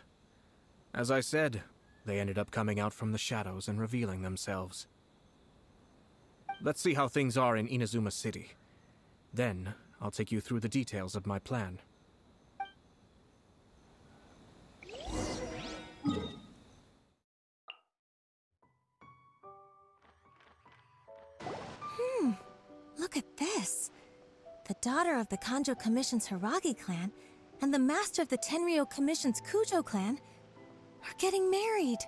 As I said, they ended up coming out from the shadows and revealing themselves. Let's see how things are in Inazuma City. Then, I'll take you through the details of my plan. Look at this. The daughter of the Kanjo Commission's Hiragi clan and the master of the Tenryo Commission's Kujo clan are getting married.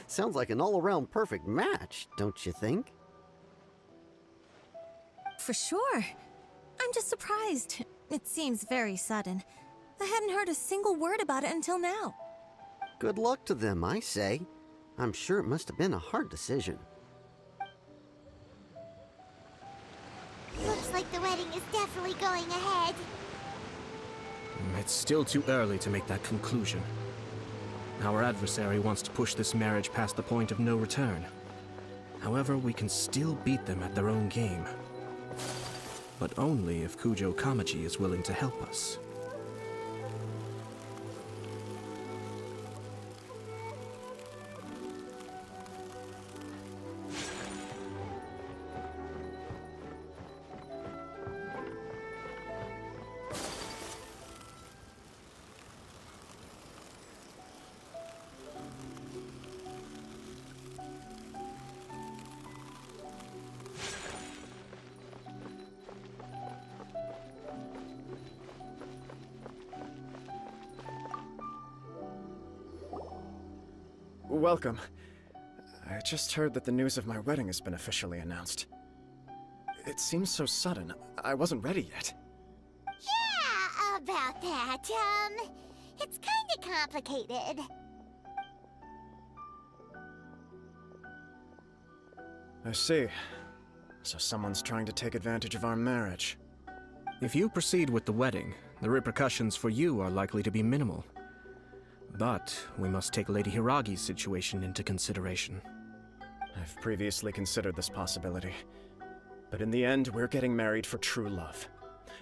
Sounds like an all-around perfect match, don't you think? For sure. I'm just surprised. It seems very sudden. I hadn't heard a single word about it until now. Good luck to them, I say. I'm sure it must have been a hard decision. wedding is definitely going ahead. It's still too early to make that conclusion. Our adversary wants to push this marriage past the point of no return. However, we can still beat them at their own game. But only if Kujo Kamaji is willing to help us. Welcome. I just heard that the news of my wedding has been officially announced. It seems so sudden. I wasn't ready yet. Yeah, about that. It's kinda complicated. I see. So someone's trying to take advantage of our marriage. If you proceed with the wedding, the repercussions for you are likely to be minimal. But we must take Lady Hiragi's situation into consideration. I've previously considered this possibility. But in the end, we're getting married for true love.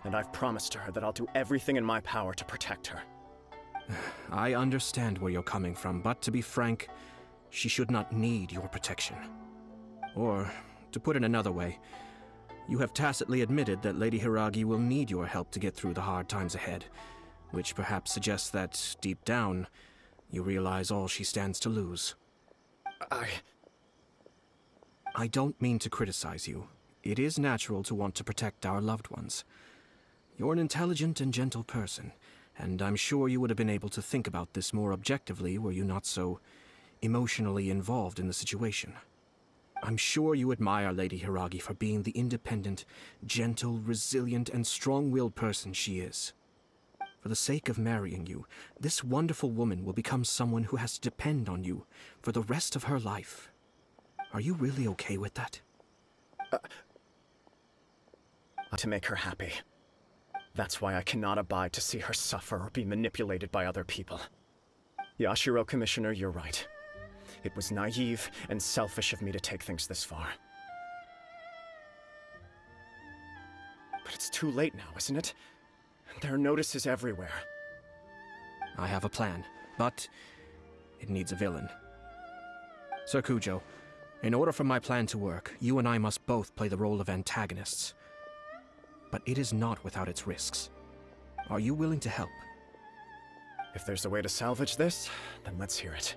And I've promised her that I'll do everything in my power to protect her. I understand where you're coming from, but to be frank, she should not need your protection. Or, to put it another way, you have tacitly admitted that Lady Hiragi will need your help to get through the hard times ahead, which perhaps suggests that, deep down, you realize all she stands to lose. I don't mean to criticize you. It is natural to want to protect our loved ones. You're an intelligent and gentle person, and I'm sure you would have been able to think about this more objectively were you not so emotionally involved in the situation. I'm sure you admire Lady Hiragi for being the independent, gentle, resilient, and strong-willed person she is. For the sake of marrying you, this wonderful woman will become someone who has to depend on you for the rest of her life. Are you really okay with that? To make her happy. That's why I cannot abide to see her suffer or be manipulated by other people. Yashiro Commissioner, you're right. It was naive and selfish of me to take things this far. But it's too late now, isn't it? There are notices everywhere. I have a plan, but it needs a villain. Sir Kujo, in order for my plan to work, you and I must both play the role of antagonists. But it is not without its risks. Are you willing to help? If there's a way to salvage this, then let's hear it.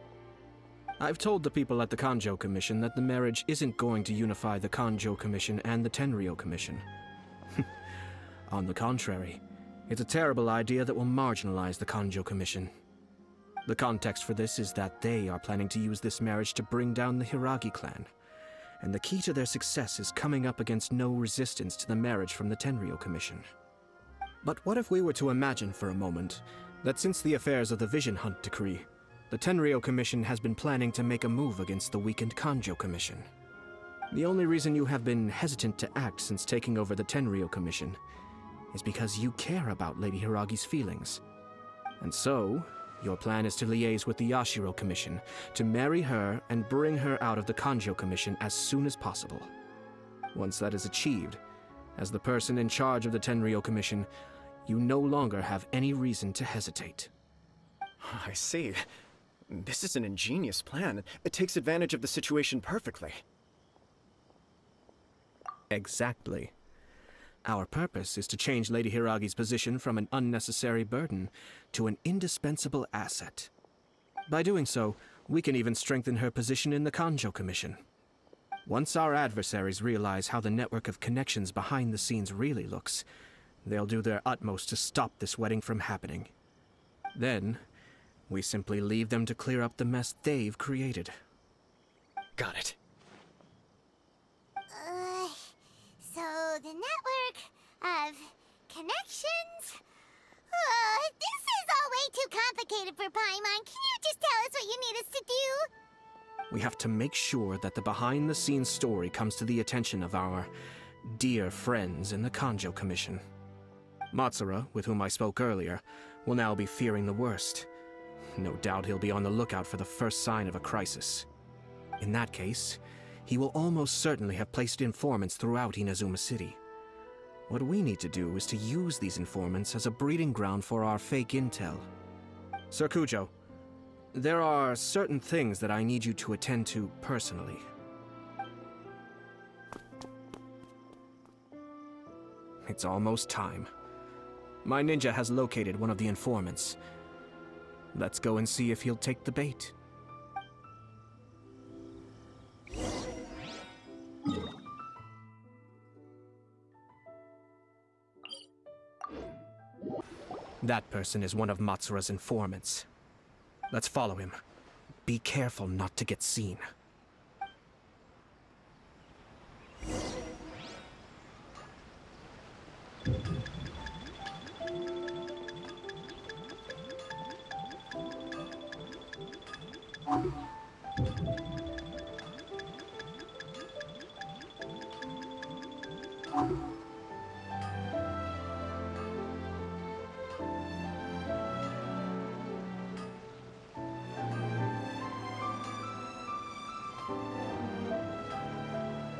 I've told the people at the Kanjo Commission that the marriage isn't going to unify the Kanjo Commission and the Tenryou Commission. On the contrary, it's a terrible idea that will marginalize the Kanjo Commission. The context for this is that they are planning to use this marriage to bring down the Hiragi clan. And the key to their success is coming up against no resistance to the marriage from the Tenryou Commission. But what if we were to imagine for a moment that since the affairs of the Vision Hunt Decree, the Tenryou Commission has been planning to make a move against the weakened Kanjo Commission? The only reason you have been hesitant to act since taking over the Tenryou Commission is because you care about Lady Hiragi's feelings. And so, your plan is to liaise with the Yashiro Commission, to marry her and bring her out of the Kanjo Commission as soon as possible. Once that is achieved, as the person in charge of the Tenryou Commission, you no longer have any reason to hesitate. I see. This is an ingenious plan. It takes advantage of the situation perfectly. Exactly. Our purpose is to change Lady Hiragi's position from an unnecessary burden to an indispensable asset. By doing so, we can even strengthen her position in the Kanjo Commission. Once our adversaries realize how the network of connections behind the scenes really looks, they'll do their utmost to stop this wedding from happening. Then, we simply leave them to clear up the mess they've created. Got it. So the network of connections? This is all way too complicated for Paimon. Can you just tell us what you need us to do? We have to make sure that the behind-the-scenes story comes to the attention of our dear friends in the Kanjo Commission. Matsura, with whom I spoke earlier, will now be fearing the worst. No doubt he'll be on the lookout for the first sign of a crisis. In that case, he will almost certainly have placed informants throughout Inazuma City. What we need to do is to use these informants as a breeding ground for our fake intel. Sir Kujo, there are certain things that I need you to attend to personally. It's almost time. My ninja has located one of the informants. Let's go and see if he'll take the bait. That person is one of Matsura's informants. Let's follow him. Be careful not to get seen.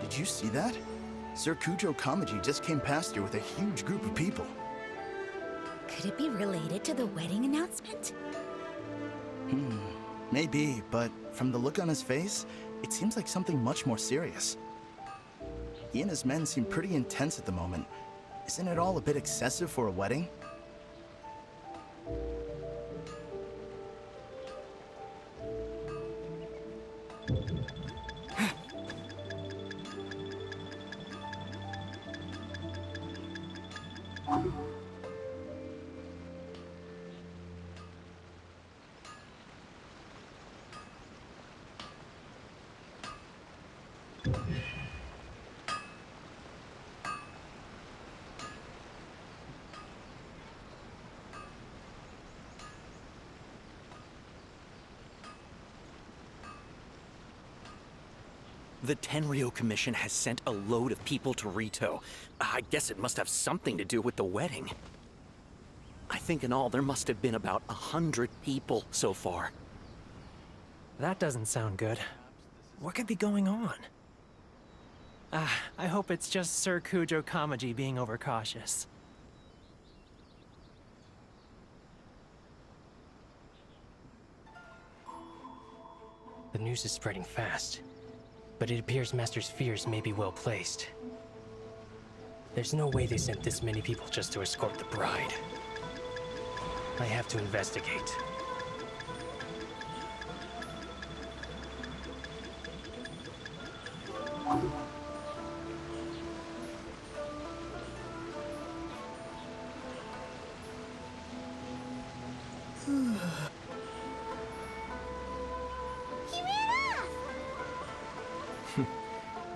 Did you see that? Sir Kujo Kamaji just came past here with a huge group of people. Could it be related to the wedding announcement? Maybe, but from the look on his face, it seems like something much more serious. He and his men seem pretty intense at the moment. Isn't it all a bit excessive for a wedding? The Tenryo Commission has sent a load of people to Rito. I guess it must have something to do with the wedding. I think in all there must have been about 100 people so far. That doesn't sound good. What could be going on? I hope it's just Sir Kujo Kamaji being overcautious. The news is spreading fast, but it appears Master's fears may be well placed. There's no way they sent this many people just to escort the bride. I have to investigate.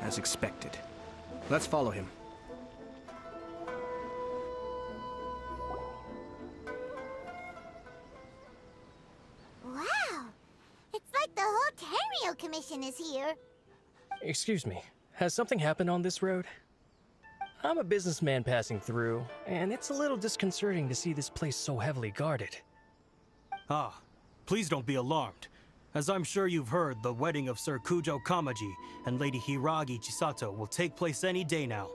As expected. Let's follow him. Wow! It's like the whole Tenryo Commission is here. Excuse me, has something happened on this road? I'm a businessman passing through, and it's a little disconcerting to see this place so heavily guarded. Ah, please don't be alarmed. As I'm sure you've heard, the wedding of Sir Kujo Kamaji and Lady Hiragi Chisato will take place any day now.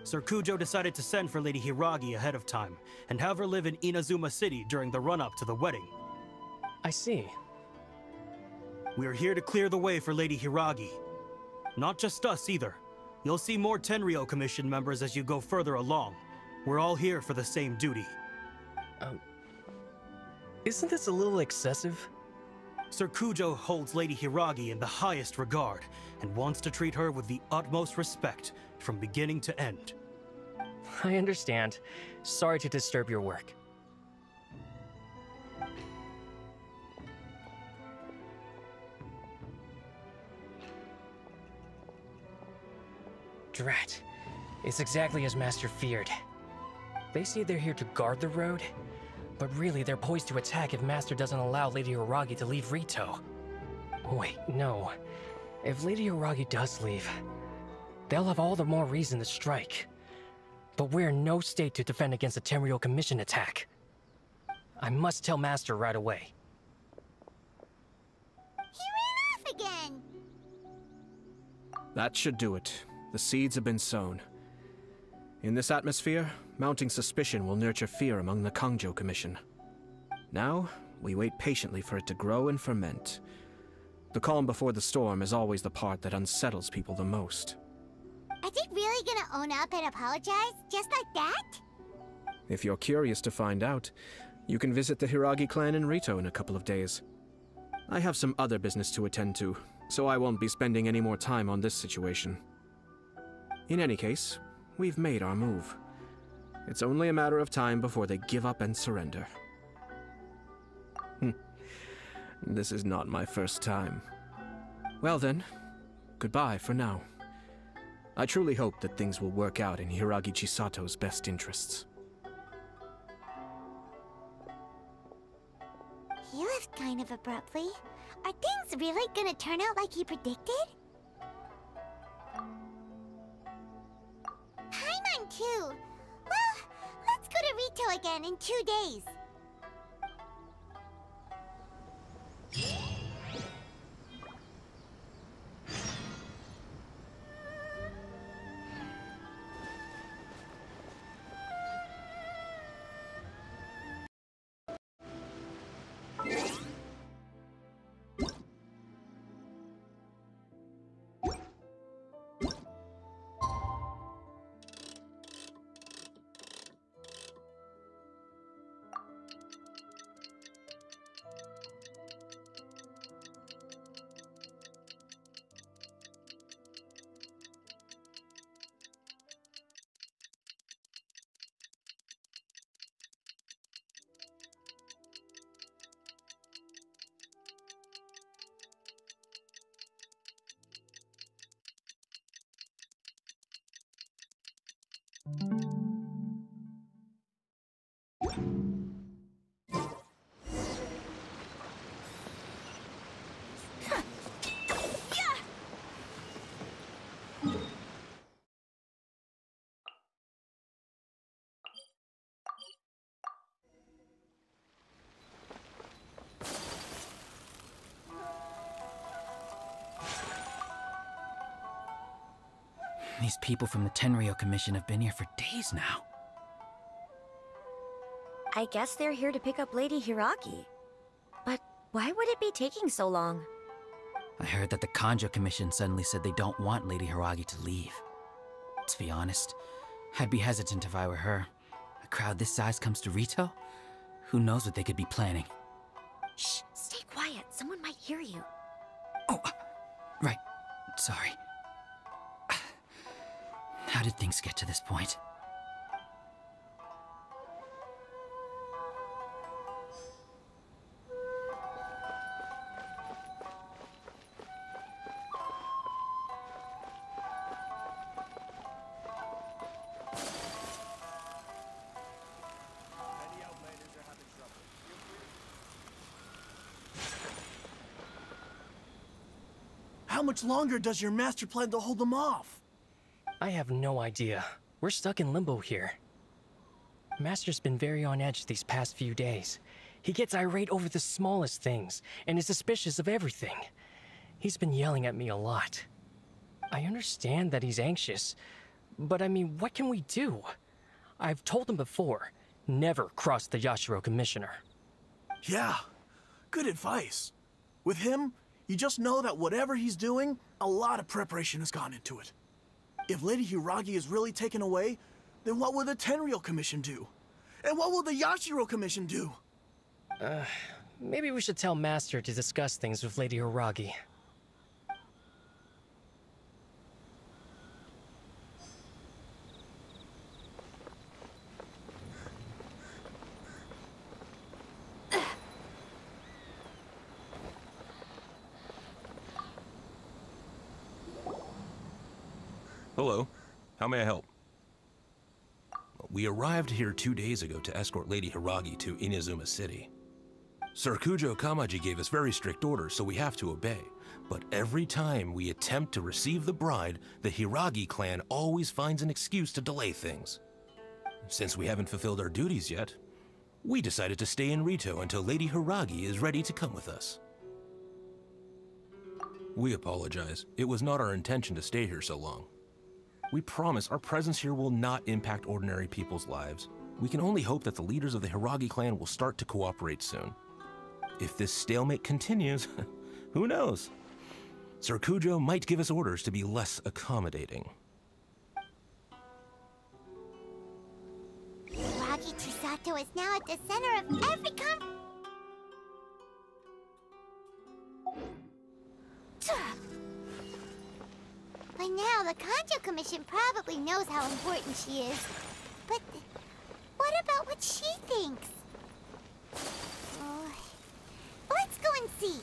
Sir Kujo decided to send for Lady Hiragi ahead of time and have her live in Inazuma City during the run-up to the wedding. I see. We are here to clear the way for Lady Hiragi. Not just us either. You'll see more Tenryo Commission members as you go further along. We're all here for the same duty. Isn't this a little excessive? Sir Kujo holds Lady Hiragi in the highest regard and wants to treat her with the utmost respect from beginning to end. I understand. Sorry to disturb your work. Drat. It's exactly as Master feared. They say they're here to guard the road, but really they're poised to attack if Master doesn't allow Lady Hiragi to leave Rito. Wait, no. If Lady Hiragi does leave, they'll have all the more reason to strike. But we're in no state to defend against a Tenryou Commission attack. I must tell Master right away. He ran off again! That should do it. The seeds have been sown. In this atmosphere, mounting suspicion will nurture fear among the Kangjo Commission. Now, we wait patiently for it to grow and ferment. The calm before the storm is always the part that unsettles people the most. Are they really gonna own up and apologize, just like that? If you're curious to find out, you can visit the Hiragi clan in Rito in a couple of days. I have some other business to attend to, so I won't be spending any more time on this situation. In any case, we've made our move. It's only a matter of time before they give up and surrender. This is not my first time. Well then, goodbye for now. I truly hope that things will work out in Hiragi Chisato's best interests. He left kind of abruptly. Are things really gonna turn out like he predicted? Paimon too! Well, let's go to Rito again in 2 days. These people from the Tenryou Commission have been here for days now. I guess they're here to pick up Lady Hiragi. But why would it be taking so long? I heard that the Kangjo Commission suddenly said they don't want Lady Hiragi to leave. To be honest, I'd be hesitant if I were her. A crowd this size comes to Rito? Who knows what they could be planning? Shh, stay quiet. Someone might hear you. Oh, right. Sorry. How did things get to this point? How much longer does your master plan to hold them off? I have no idea. We're stuck in limbo here. Master's been very on edge these past few days. He gets irate over the smallest things, and is suspicious of everything. He's been yelling at me a lot. I understand that he's anxious, but I mean, what can we do? I've told him before, never cross the Yashiro Commissioner. Yeah, good advice. With him, you just know that whatever he's doing, a lot of preparation has gone into it. If Lady Hiragi is really taken away, then what will the Tenryou Commission do? And what will the Yashiro Commission do? Maybe we should tell Master to discuss things with Lady Hiragi. Hello. How may I help? We arrived here 2 days ago to escort Lady Hiragi to Inazuma City. Sir Kujo Kamaji gave us very strict orders, so we have to obey. But every time we attempt to receive the bride, the Hiragi clan always finds an excuse to delay things. Since we haven't fulfilled our duties yet, we decided to stay in Rito until Lady Hiragi is ready to come with us. We apologize. It was not our intention to stay here so long. We promise our presence here will not impact ordinary people's lives. We can only hope that the leaders of the Hiragi clan will start to cooperate soon. If this stalemate continues, who knows? Sir Kujo might give us orders to be less accommodating. Hiragi Chisato is now at the center of every By now, the Kanjo Commission probably knows how important she is. But what about what she thinks? Let's go and see.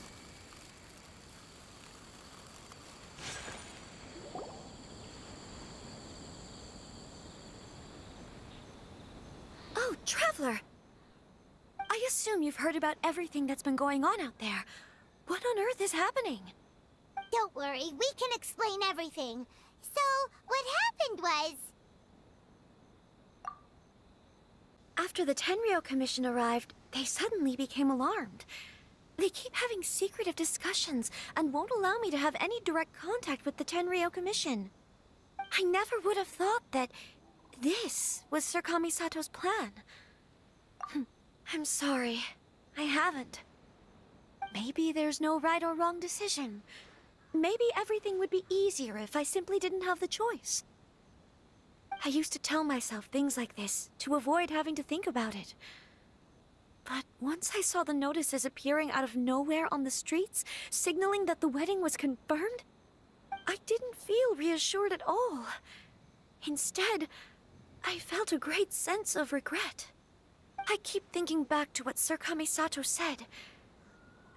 Oh, Traveler! I assume you've heard about everything that's been going on out there. What on earth is happening? Don't worry, we can explain everything. So, what happened was... After the Tenryou Commission arrived, they suddenly became alarmed. They keep having secretive discussions and won't allow me to have any direct contact with the Tenryou Commission. I never would have thought that this was Sir Kamisato's plan. I'm sorry. I haven't. Maybe there's no right or wrong decision. Maybe everything would be easier if I simply didn't have the choice. I used to tell myself things like this to avoid having to think about it. But once I saw the notices appearing out of nowhere on the streets, signaling that the wedding was confirmed, I didn't feel reassured at all. Instead, I felt a great sense of regret. I keep thinking back to what Sir Kamisato said.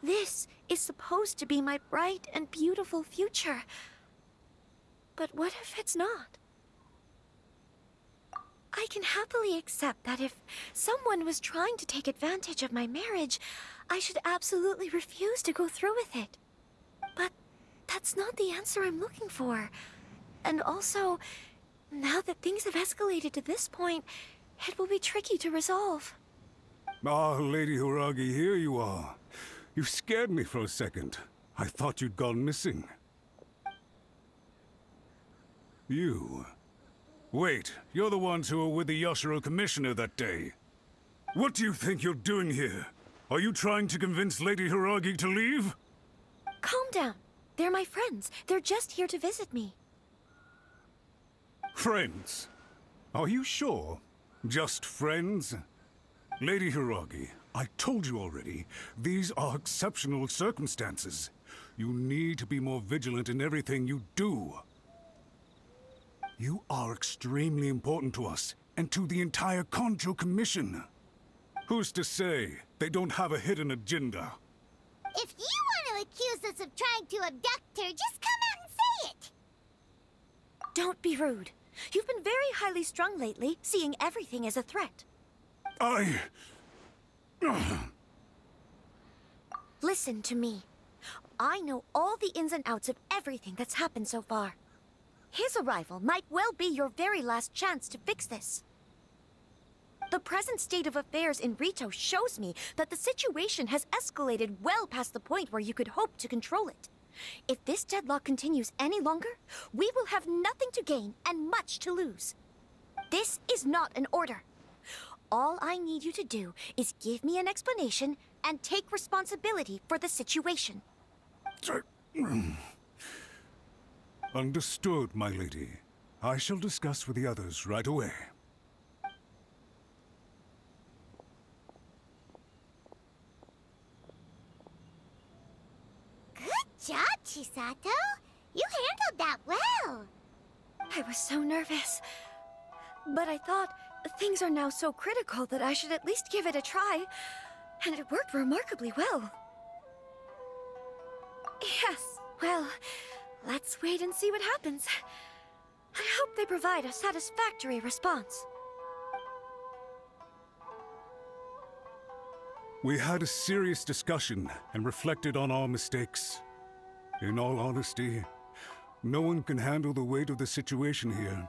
This is supposed to be my bright and beautiful future. But what if it's not? I can happily accept that if someone was trying to take advantage of my marriage, I should absolutely refuse to go through with it. But that's not the answer I'm looking for. And also, now that things have escalated to this point, it will be tricky to resolve. Ah, Lady Hiragi, here you are. You scared me for a second. I thought you'd gone missing. You... Wait, you're the ones who were with the Yashiro Commissioner that day. What do you think you're doing here? Are you trying to convince Lady Hiragi to leave? Calm down. They're my friends. They're just here to visit me. Friends? Are you sure? Just friends? Lady Hiragi, I told you already, these are exceptional circumstances. You need to be more vigilant in everything you do. You are extremely important to us, and to the entire Kanjo Commission. Who's to say they don't have a hidden agenda? If you want to accuse us of trying to abduct her, just come out and say it! Don't be rude. You've been very highly strung lately, seeing everything as a threat. Listen to me. I know all the ins and outs of everything that's happened so far. His arrival might well be your very last chance to fix this. The present state of affairs in Rito shows me that the situation has escalated well past the point where you could hope to control it. If this deadlock continues any longer, we will have nothing to gain and much to lose. This is not an order. All I need you to do is give me an explanation and take responsibility for the situation. Understood, my lady. I shall discuss with the others right away. Good job, Chisato. You handled that well. I was so nervous. But I thought things are now so critical that I should at least give it a try. And it worked remarkably well. Yes, well, let's wait and see what happens. I hope they provide a satisfactory response. We had a serious discussion and reflected on our mistakes. In all honesty, no one can handle the weight of the situation here.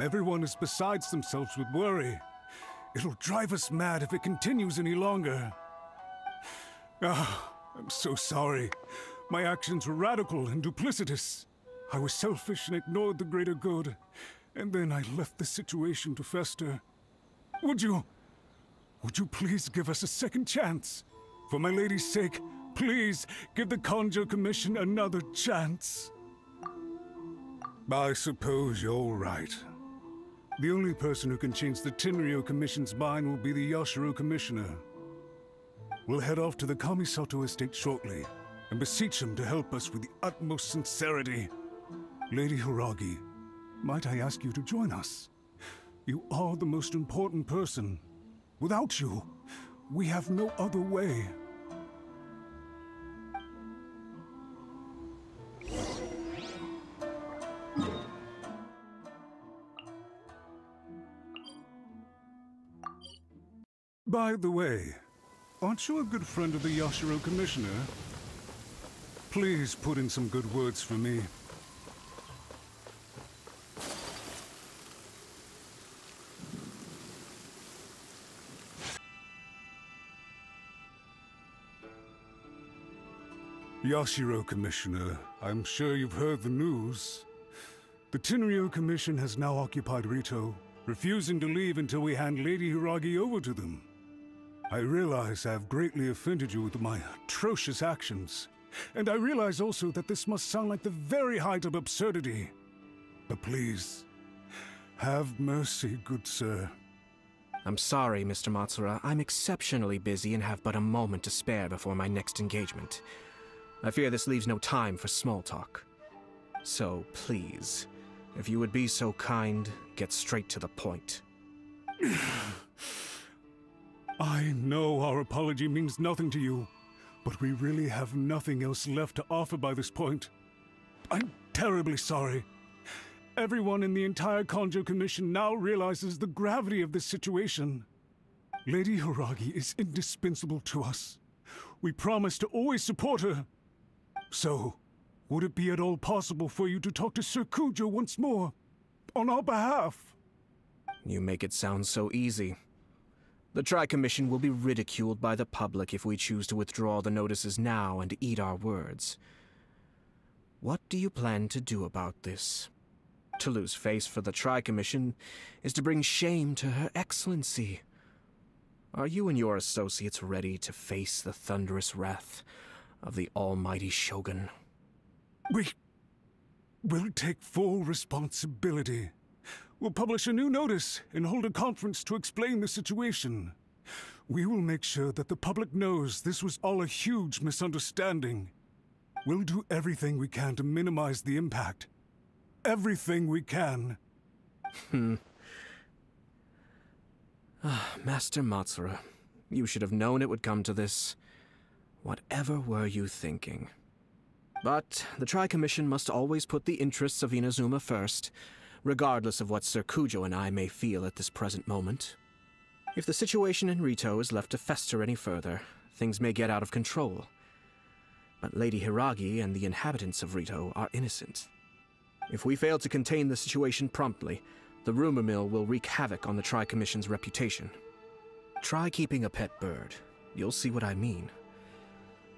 Everyone is besides themselves with worry. It'll drive us mad if it continues any longer. I'm so sorry. My actions were radical and duplicitous. I was selfish and ignored the greater good. And then I left the situation to fester. Would you please give us a second chance? For my lady's sake, please give the Kanjo Commission another chance. I suppose you're right. The only person who can change the Tenryou Commission's mind will be the Yashiro Commissioner. We'll head off to the Kamisato estate shortly and beseech him to help us with the utmost sincerity. Lady Hiragi, might I ask you to join us? You are the most important person. Without you, we have no other way. By the way, aren't you a good friend of the Yashiro Commissioner? Please put in some good words for me. Yashiro Commissioner, I'm sure you've heard the news. The Tenryou Commission has now occupied Rito, refusing to leave until we hand Lady Hiragi over to them. I realize I have greatly offended you with my atrocious actions, and I realize also that this must sound like the very height of absurdity. But please, have mercy, good sir. I'm sorry, Mr. Matsura. I'm exceptionally busy and have but a moment to spare before my next engagement. I fear this leaves no time for small talk. So, please, if you would be so kind, get straight to the point. I know our apology means nothing to you, but we really have nothing else left to offer by this point. I'm terribly sorry. Everyone in the entire Kanjo Commission now realizes the gravity of this situation. Lady Hiragi is indispensable to us. We promise to always support her. So, would it be at all possible for you to talk to Sir Kujo once more, on our behalf? You make it sound so easy. The Tri-Commission will be ridiculed by the public if we choose to withdraw the notices now and eat our words. What do you plan to do about this? To lose face for the Tri-Commission is to bring shame to Her Excellency. Are you and your associates ready to face the thunderous wrath of the almighty Shogun? We'll take full responsibility. We'll publish a new notice and hold a conference to explain the situation. We will make sure that the public knows this was all a huge misunderstanding. We'll do everything we can to minimize the impact. Everything we can. Master Matsura, you should have known it would come to this. Whatever were you thinking? But the Tri-Commission must always put the interests of Inazuma first, regardless of what Sir Kujo and I may feel at this present moment. If the situation in Rito is left to fester any further, things may get out of control. But Lady Hiragi and the inhabitants of Rito are innocent. If we fail to contain the situation promptly, the rumor mill will wreak havoc on the Tri-Commission's reputation. Try keeping a pet bird. You'll see what I mean.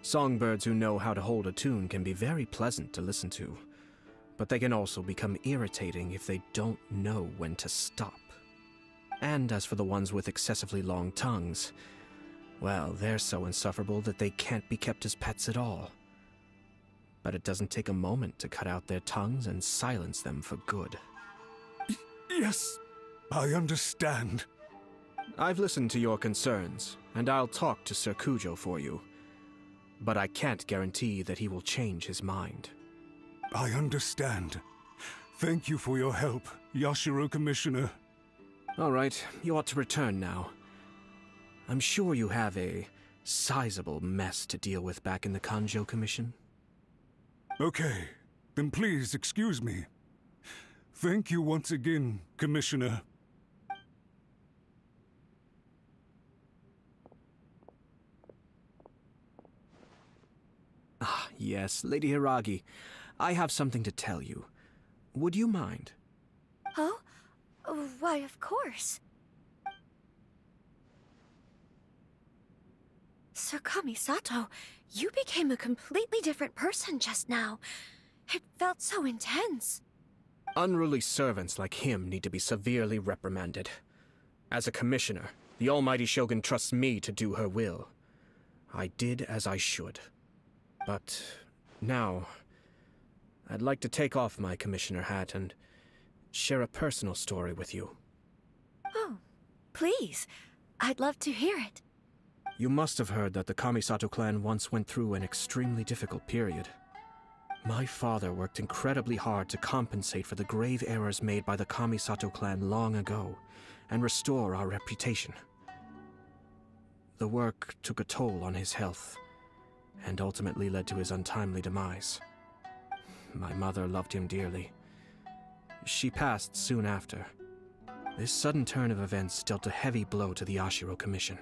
Songbirds who know how to hold a tune can be very pleasant to listen to, but they can also become irritating if they don't know when to stop. And as for the ones with excessively long tongues, well, they're so insufferable that they can't be kept as pets at all. But it doesn't take a moment to cut out their tongues and silence them for good. Yes, I understand. I've listened to your concerns, and I'll talk to Sir Kujo for you. But I can't guarantee that he will change his mind. I understand. Thank you for your help, Yashiro Commissioner. All right, you ought to return now. I'm sure you have a sizable mess to deal with back in the Kanjo Commission. Okay, then please excuse me. Thank you once again, Commissioner. Yes, Lady Hiragi, I have something to tell you. Would you mind? Oh? Why, of course. Sir Kamisato, you became a completely different person just now. It felt so intense. Unruly servants like him need to be severely reprimanded. As a commissioner, the almighty Shogun trusts me to do her will. I did as I should. But now, I'd like to take off my commissioner hat and share a personal story with you. Oh, please. I'd love to hear it. You must have heard that the Kamisato clan once went through an extremely difficult period. My father worked incredibly hard to compensate for the grave errors made by the Kamisato clan long ago, and restore our reputation. The work took a toll on his health, and ultimately led to his untimely demise. My mother loved him dearly. She passed soon after. This sudden turn of events dealt a heavy blow to the Yashiro Commission.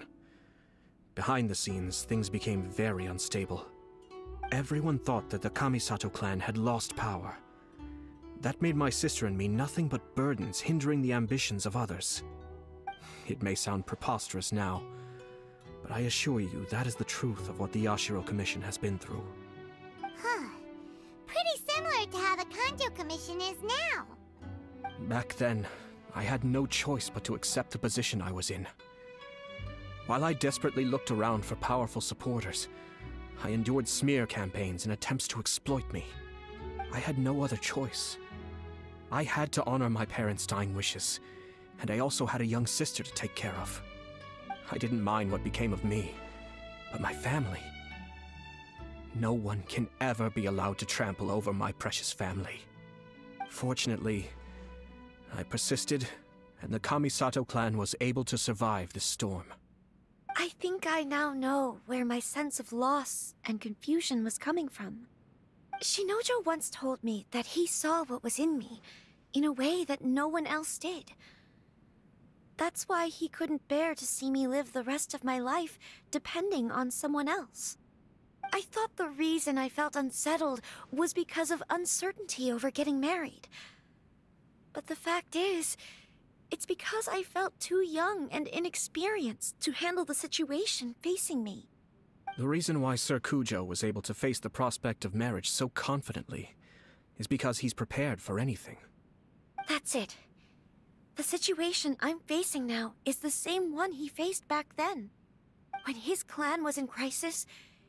Behind the scenes, things became very unstable. Everyone thought that the Kamisato clan had lost power. That made my sister and me nothing but burdens hindering the ambitions of others. It may sound preposterous now, but I assure you that is the truth of what the Yashiro Commission has been through. Huh. Pretty similar to how the Kanjo Commission is now. Back then, I had no choice but to accept the position I was in. While I desperately looked around for powerful supporters, I endured smear campaigns and attempts to exploit me. I had no other choice. I had to honor my parents' dying wishes, and I also had a young sister to take care of. I didn't mind what became of me, but my family. No one can ever be allowed to trample over my precious family. Fortunately, I persisted, and the Kamisato clan was able to survive this storm. I think I now know where my sense of loss and confusion was coming from. Shinojo once told me that he saw what was in me, in a way that no one else did. That's why he couldn't bear to see me live the rest of my life depending on someone else. I thought the reason I felt unsettled was because of uncertainty over getting married. But the fact is, it's because I felt too young and inexperienced to handle the situation facing me. The reason why Sir Kujo was able to face the prospect of marriage so confidently is because he's prepared for anything. That's it. The situation I'm facing now is the same one he faced back then. When his clan was in crisis,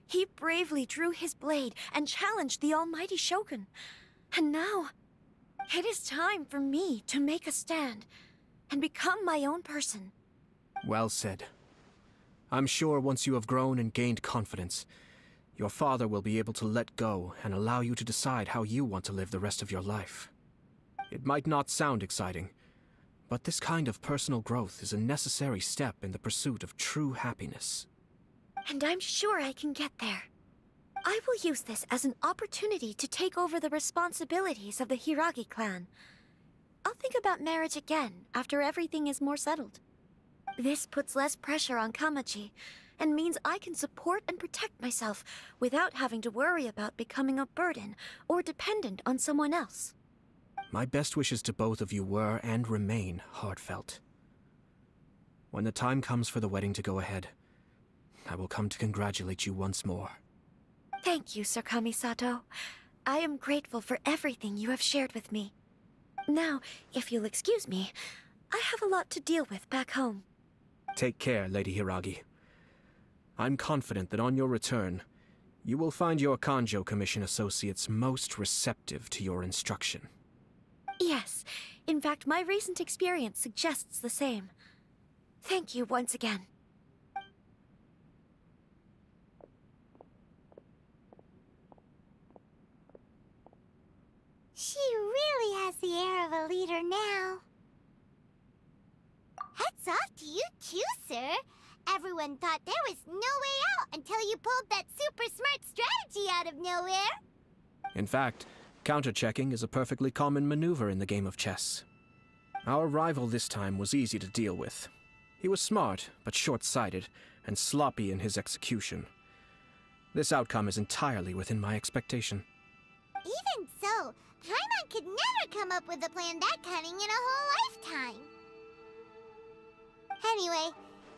he bravely drew his blade and challenged the almighty Shogun. And now, it is time for me to make a stand and become my own person. Well said. I'm sure once you have grown and gained confidence, your father will be able to let go and allow you to decide how you want to live the rest of your life. It might not sound exciting, but this kind of personal growth is a necessary step in the pursuit of true happiness. And I'm sure I can get there. I will use this as an opportunity to take over the responsibilities of the Hiragi clan. I'll think about marriage again after everything is more settled. This puts less pressure on Kamaji, and means I can support and protect myself without having to worry about becoming a burden or dependent on someone else. My best wishes to both of you were and remain heartfelt. When the time comes for the wedding to go ahead, I will come to congratulate you once more. Thank you, Sir Kamisato. I am grateful for everything you have shared with me. Now, if you'll excuse me, I have a lot to deal with back home. Take care, Lady Hiragi. I'm confident that on your return, you will find your Kanjo Commission associates most receptive to your instruction. Yes, in fact, my recent experience suggests the same. Thank you once again. She really has the air of a leader now. Hats off to you too, sir. Everyone thought there was no way out until you pulled that super smart strategy out of nowhere. In fact, counter-checking is a perfectly common maneuver in the game of chess. Our rival this time was easy to deal with. He was smart, but short-sighted, and sloppy in his execution. This outcome is entirely within my expectation. Even so, Paimon could never come up with a plan that cunning in a whole lifetime. Anyway,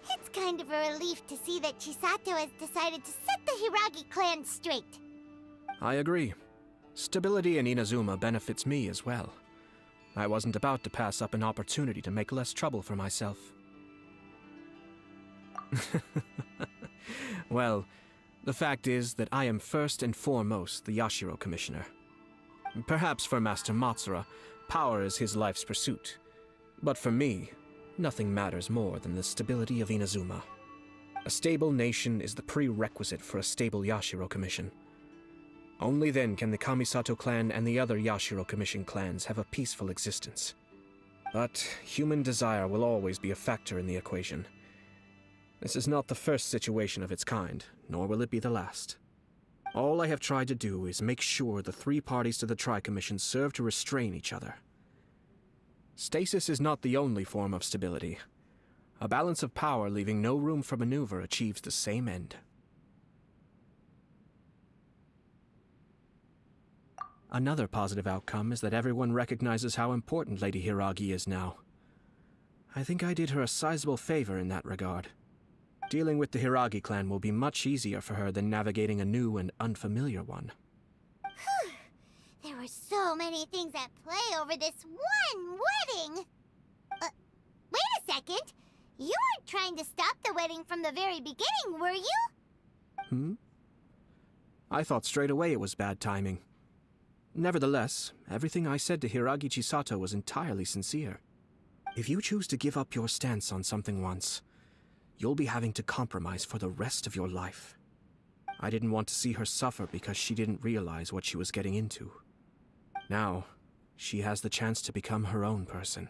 it's kind of a relief to see that Chisato has decided to set the Hiragi clan straight. I agree. Stability in Inazuma benefits me as well. I wasn't about to pass up an opportunity to make less trouble for myself. Well, the fact is that I am first and foremost the Yashiro Commissioner. Perhaps for Master Matsura, power is his life's pursuit. But for me, nothing matters more than the stability of Inazuma. A stable nation is the prerequisite for a stable Yashiro Commission. Only then can the Kamisato clan and the other Yashiro Commission clans have a peaceful existence. But human desire will always be a factor in the equation. This is not the first situation of its kind, nor will it be the last. All I have tried to do is make sure the three parties to the Tri-Commission serve to restrain each other. Stasis is not the only form of stability. A balance of power leaving no room for maneuver achieves the same end. Another positive outcome is that everyone recognizes how important Lady Hiragi is now. I think I did her a sizable favor in that regard. Dealing with the Hiragi clan will be much easier for her than navigating a new and unfamiliar one. Whew. There were so many things at play over this one wedding! Wait a second! You weren't trying to stop the wedding from the very beginning, were you? I thought straight away it was bad timing. Nevertheless, everything I said to Hiragi Chisato was entirely sincere. If you choose to give up your stance on something once, you'll be having to compromise for the rest of your life. I didn't want to see her suffer because she didn't realize what she was getting into. Now, she has the chance to become her own person.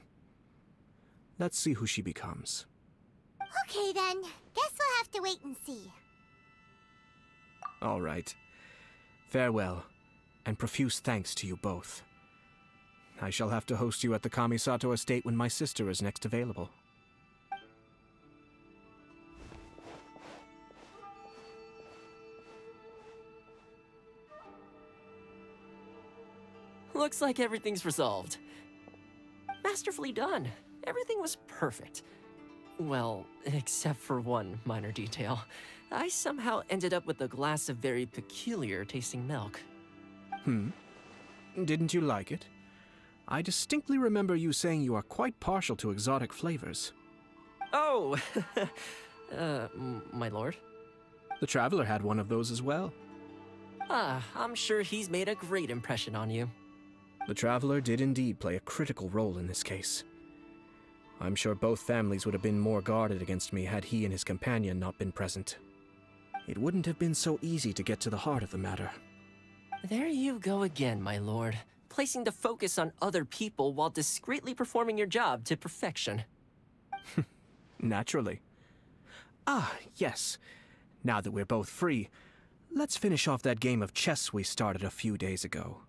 Let's see who she becomes. Okay then, guess we'll have to wait and see. All right. Farewell, and profuse thanks to you both. I shall have to host you at the Kamisato estate when my sister is next available. Looks like everything's resolved. Masterfully done. Everything was perfect. Well, except for one minor detail. I somehow ended up with a glass of very peculiar tasting milk. Didn't you like it? I distinctly remember you saying you are quite partial to exotic flavors. Oh! My lord? The Traveler had one of those as well. I'm sure he's made a great impression on you. The Traveler did indeed play a critical role in this case. I'm sure both families would have been more guarded against me had he and his companion not been present. It wouldn't have been so easy to get to the heart of the matter. There you go again, my lord. Placing the focus on other people while discreetly performing your job to perfection. Naturally. Yes. Now that we're both free, let's finish off that game of chess we started a few days ago.